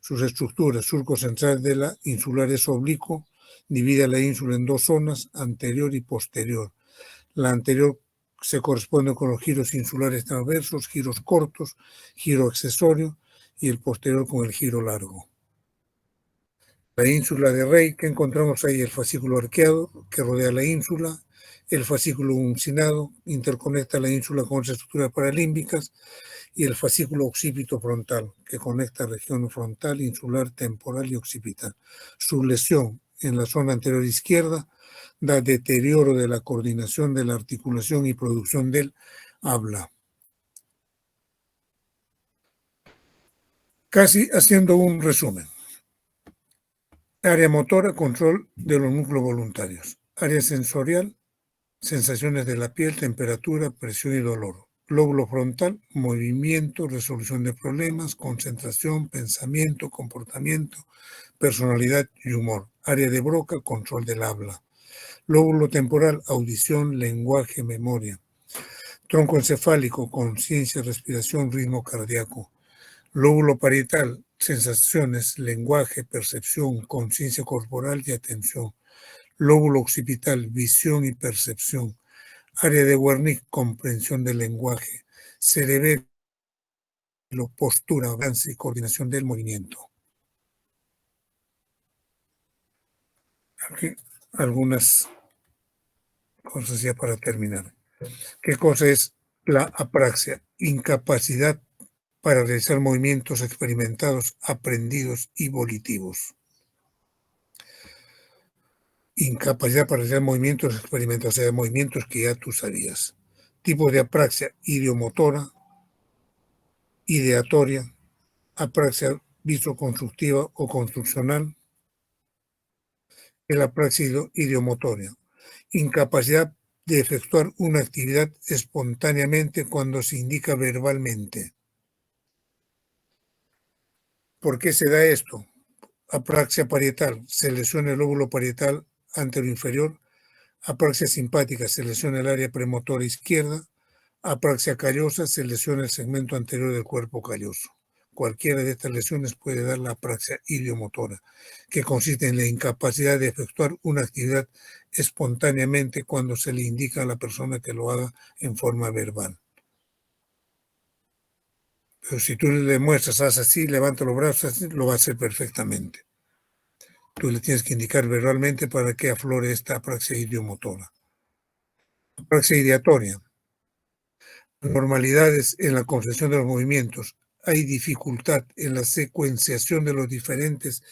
sus estructuras, surco central de la insular es oblicuo, divide la ínsula en dos zonas, anterior y posterior. La anterior se corresponde con los giros insulares transversos, giros cortos, giro accesorio, y el posterior con el giro largo. La ínsula de Rey, que encontramos ahí el fascículo arqueado que rodea la ínsula, el fascículo uncinado interconecta la ínsula con otras estructuras paralímbicas y el fascículo occipito frontal que conecta región frontal, insular, temporal y occipital. Su lesión en la zona anterior izquierda da deterioro de la coordinación de la articulación y producción del habla. Casi haciendo un resumen. Área motora, control de los núcleos voluntarios. Área sensorial, sensaciones de la piel, temperatura, presión y dolor. Lóbulo frontal, movimiento, resolución de problemas, concentración, pensamiento, comportamiento, personalidad y humor. Área de Broca, control del habla. Lóbulo temporal, audición, lenguaje, memoria. Tronco encefálico, conciencia, respiración, ritmo cardíaco. Lóbulo parietal, sensaciones, lenguaje, percepción, conciencia corporal y atención. Lóbulo occipital, visión y percepción. Área de Wernicke, comprensión del lenguaje. Cerebelo, postura, avance y coordinación del movimiento. Aquí algunas cosas ya para terminar. ¿Qué cosa es la apraxia? Incapacidad para realizar movimientos experimentados, aprendidos y volitivos. Incapacidad para realizar movimientos experimentados, o sea, movimientos que ya tú sabías. Tipo de apraxia: idiomotora, ideatoria, apraxia visoconstructiva o construccional, la apraxia idiomotoria. Incapacidad de efectuar una actividad espontáneamente cuando se indica verbalmente. ¿Por qué se da esto? Apraxia parietal, se lesiona el lóbulo parietal anteroinferior. Apraxia simpática, se lesiona el área premotora izquierda. Apraxia callosa, se lesiona el segmento anterior del cuerpo calloso. Cualquiera de estas lesiones puede dar la apraxia idiomotora, que consiste en la incapacidad de efectuar una actividad espontáneamente cuando se le indica a la persona que lo haga en forma verbal. Pero si tú le muestras, haz así, levanta los brazos, así, lo va a hacer perfectamente. Tú le tienes que indicar verbalmente para que aflore esta apraxia idiomotora. Apraxia ideatoria. Normalidades en la concepción de los movimientos. Hay dificultad en la secuenciación de los diferentes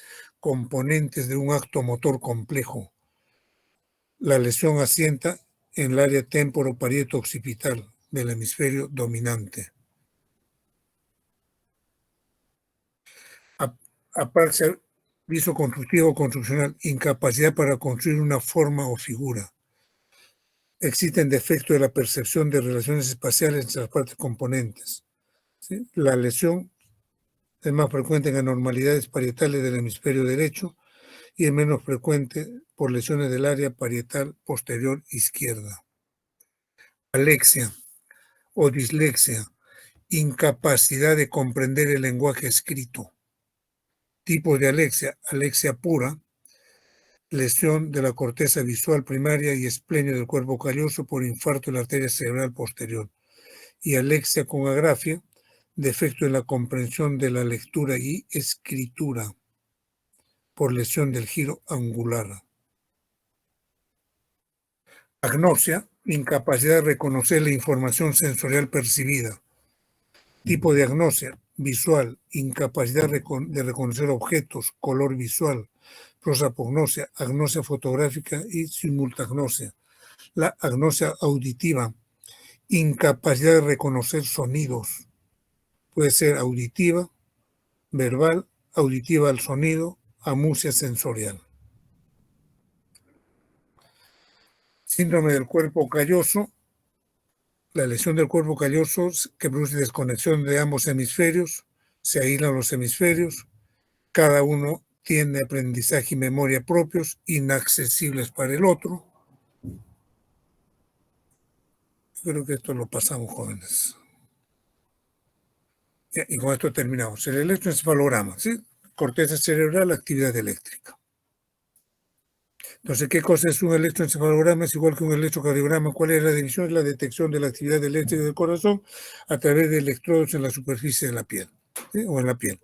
componentes de un acto motor complejo. La lesión asienta en el área temporoparieto-occipital del hemisferio dominante. Apraxia visoconstructiva o construccional, incapacidad para construir una forma o figura. Existen defectos de la percepción de relaciones espaciales entre las partes componentes. ¿Sí? La lesión es más frecuente en anormalidades parietales del hemisferio derecho y es menos frecuente por lesiones del área parietal posterior izquierda. Alexia o dislexia, incapacidad de comprender el lenguaje escrito. Tipos de alexia: alexia pura, lesión de la corteza visual primaria y esplenio del cuerpo calloso por infarto de la arteria cerebral posterior. Y alexia con agrafia, defecto en la comprensión de la lectura y escritura por lesión del giro angular. Agnosia, incapacidad de reconocer la información sensorial percibida. Tipo de agnosia, visual, incapacidad de reconocer objetos, color visual. Prosapognosia, agnosia fotográfica y simultagnosia. La agnosia auditiva, incapacidad de reconocer sonidos. Puede ser auditiva, verbal, auditiva al sonido, amusia sensorial. Síndrome del cuerpo calloso, la lesión del cuerpo calloso que produce desconexión de ambos hemisferios, se aíslan los hemisferios, cada uno tiene aprendizaje y memoria propios, inaccesibles para el otro. Creo que esto lo pasamos, jóvenes. Y con esto terminamos. El electroencefalograma, ¿sí? Corteza cerebral, actividad eléctrica. Entonces, ¿qué cosa es un electroencefalograma? Es igual que un electrocardiograma. ¿Cuál es la división? Es la detección de la actividad eléctrica del corazón a través de electrodos en la superficie de la piel, ¿sí? O en la piel.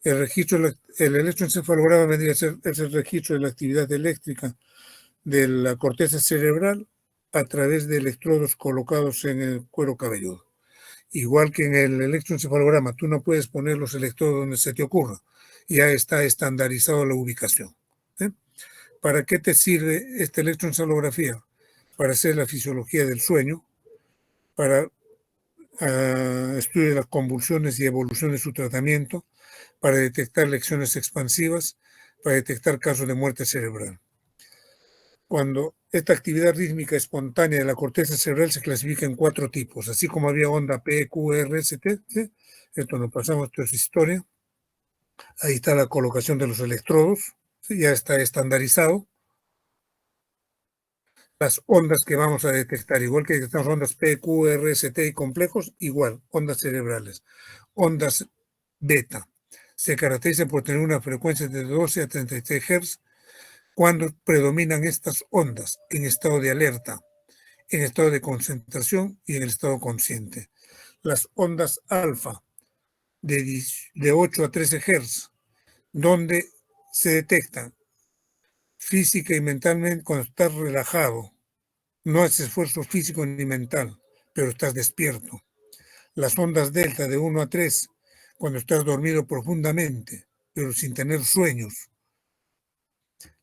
El electroencefalograma vendría a ser el registro de la actividad eléctrica de la corteza cerebral a través de electrodos colocados en el cuero cabelludo. Igual que en el electroencefalograma, tú no puedes poner los electrodos donde se te ocurra. Ya está estandarizado la ubicación. ¿Eh? ¿Para qué te sirve esta electroencefalografía? Para hacer la fisiología del sueño, para estudiar las convulsiones y evolución de su tratamiento, para detectar lecciones expansivas, para detectar casos de muerte cerebral. Cuando esta actividad rítmica espontánea de la corteza cerebral se clasifica en 4 tipos, así como había onda P, Q, R, S, T, ¿sí? Esto nos pasamos, esto es historia. Ahí está la colocación de los electrodos, ¿sí? Ya está estandarizado. Las ondas que vamos a detectar, igual que detectamos ondas P, Q, R, S, T y complejos, igual, ondas cerebrales. Ondas beta se caracterizan por tener una frecuencia de 12 a 33 Hz cuando predominan estas ondas en estado de alerta, en estado de concentración y en el estado consciente. Las ondas alfa de 8 a 13 Hz, donde se detectan física y mentalmente cuando estás relajado. No haces esfuerzo físico ni mental, pero estás despierto. Las ondas delta de 1 a 3, cuando estás dormido profundamente, pero sin tener sueños.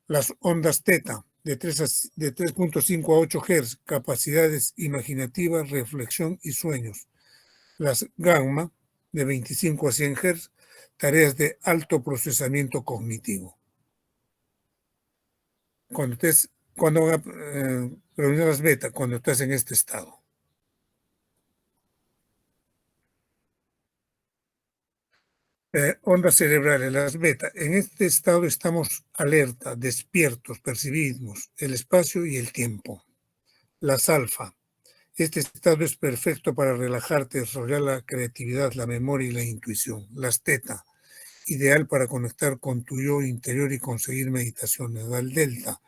Las ondas teta de 3.5 a 8 Hz, capacidades imaginativas, reflexión y sueños. Las gamma de 25 a 100 Hz, tareas de alto procesamiento cognitivo. Cuando van a reunir las beta, cuando estás en este estado. Ondas cerebrales, las beta. En este estado estamos alerta, despiertos, percibimos el espacio y el tiempo. Las alfa. Este estado es perfecto para relajarte, desarrollar la creatividad, la memoria y la intuición. Las teta. Ideal para conectar con tu yo interior y conseguir meditaciones. Al delta.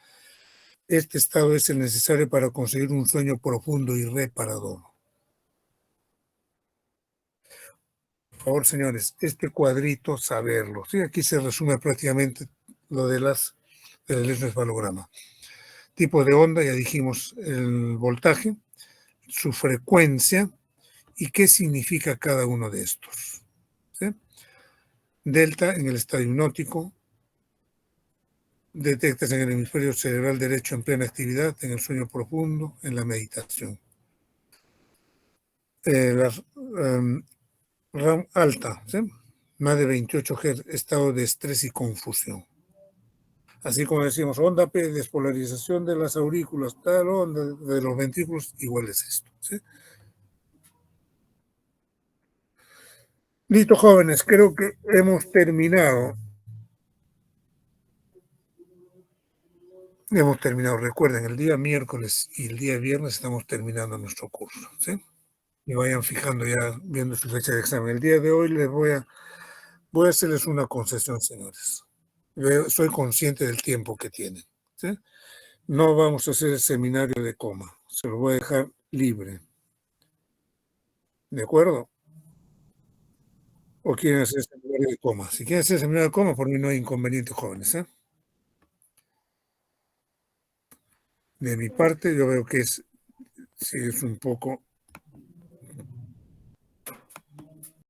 Este estado es el necesario para conseguir un sueño profundo y reparador. Por favor, señores, este cuadrito, saberlo. ¿Sí? Aquí se resume prácticamente lo del electroencefalograma. Tipo de onda, ya dijimos el voltaje, su frecuencia y qué significa cada uno de estos. ¿Sí? Delta en el estadio hipnótico, detectas en el hemisferio cerebral derecho en plena actividad, en el sueño profundo, en la meditación. RAM alta, ¿sí? Más de 28 Hz, estado de estrés y confusión. Así como decimos, onda P, despolarización de las aurículas, tal onda de los ventrículos, igual es esto. ¿Sí? Listo, jóvenes, creo que hemos terminado. Hemos terminado. Recuerden, el día miércoles y el día viernes estamos terminando nuestro curso. ¿Sí? Y vayan fijando ya, viendo su fecha de examen. El día de hoy voy a hacerles una concesión, señores. Soy consciente del tiempo que tienen. ¿Sí? No vamos a hacer el seminario de coma. Se lo voy a dejar libre. ¿De acuerdo? ¿O quieren hacer el seminario de coma? Si quieren hacer el seminario de coma, por mí no hay inconveniente, jóvenes. De mi parte, yo veo que sí, es un poco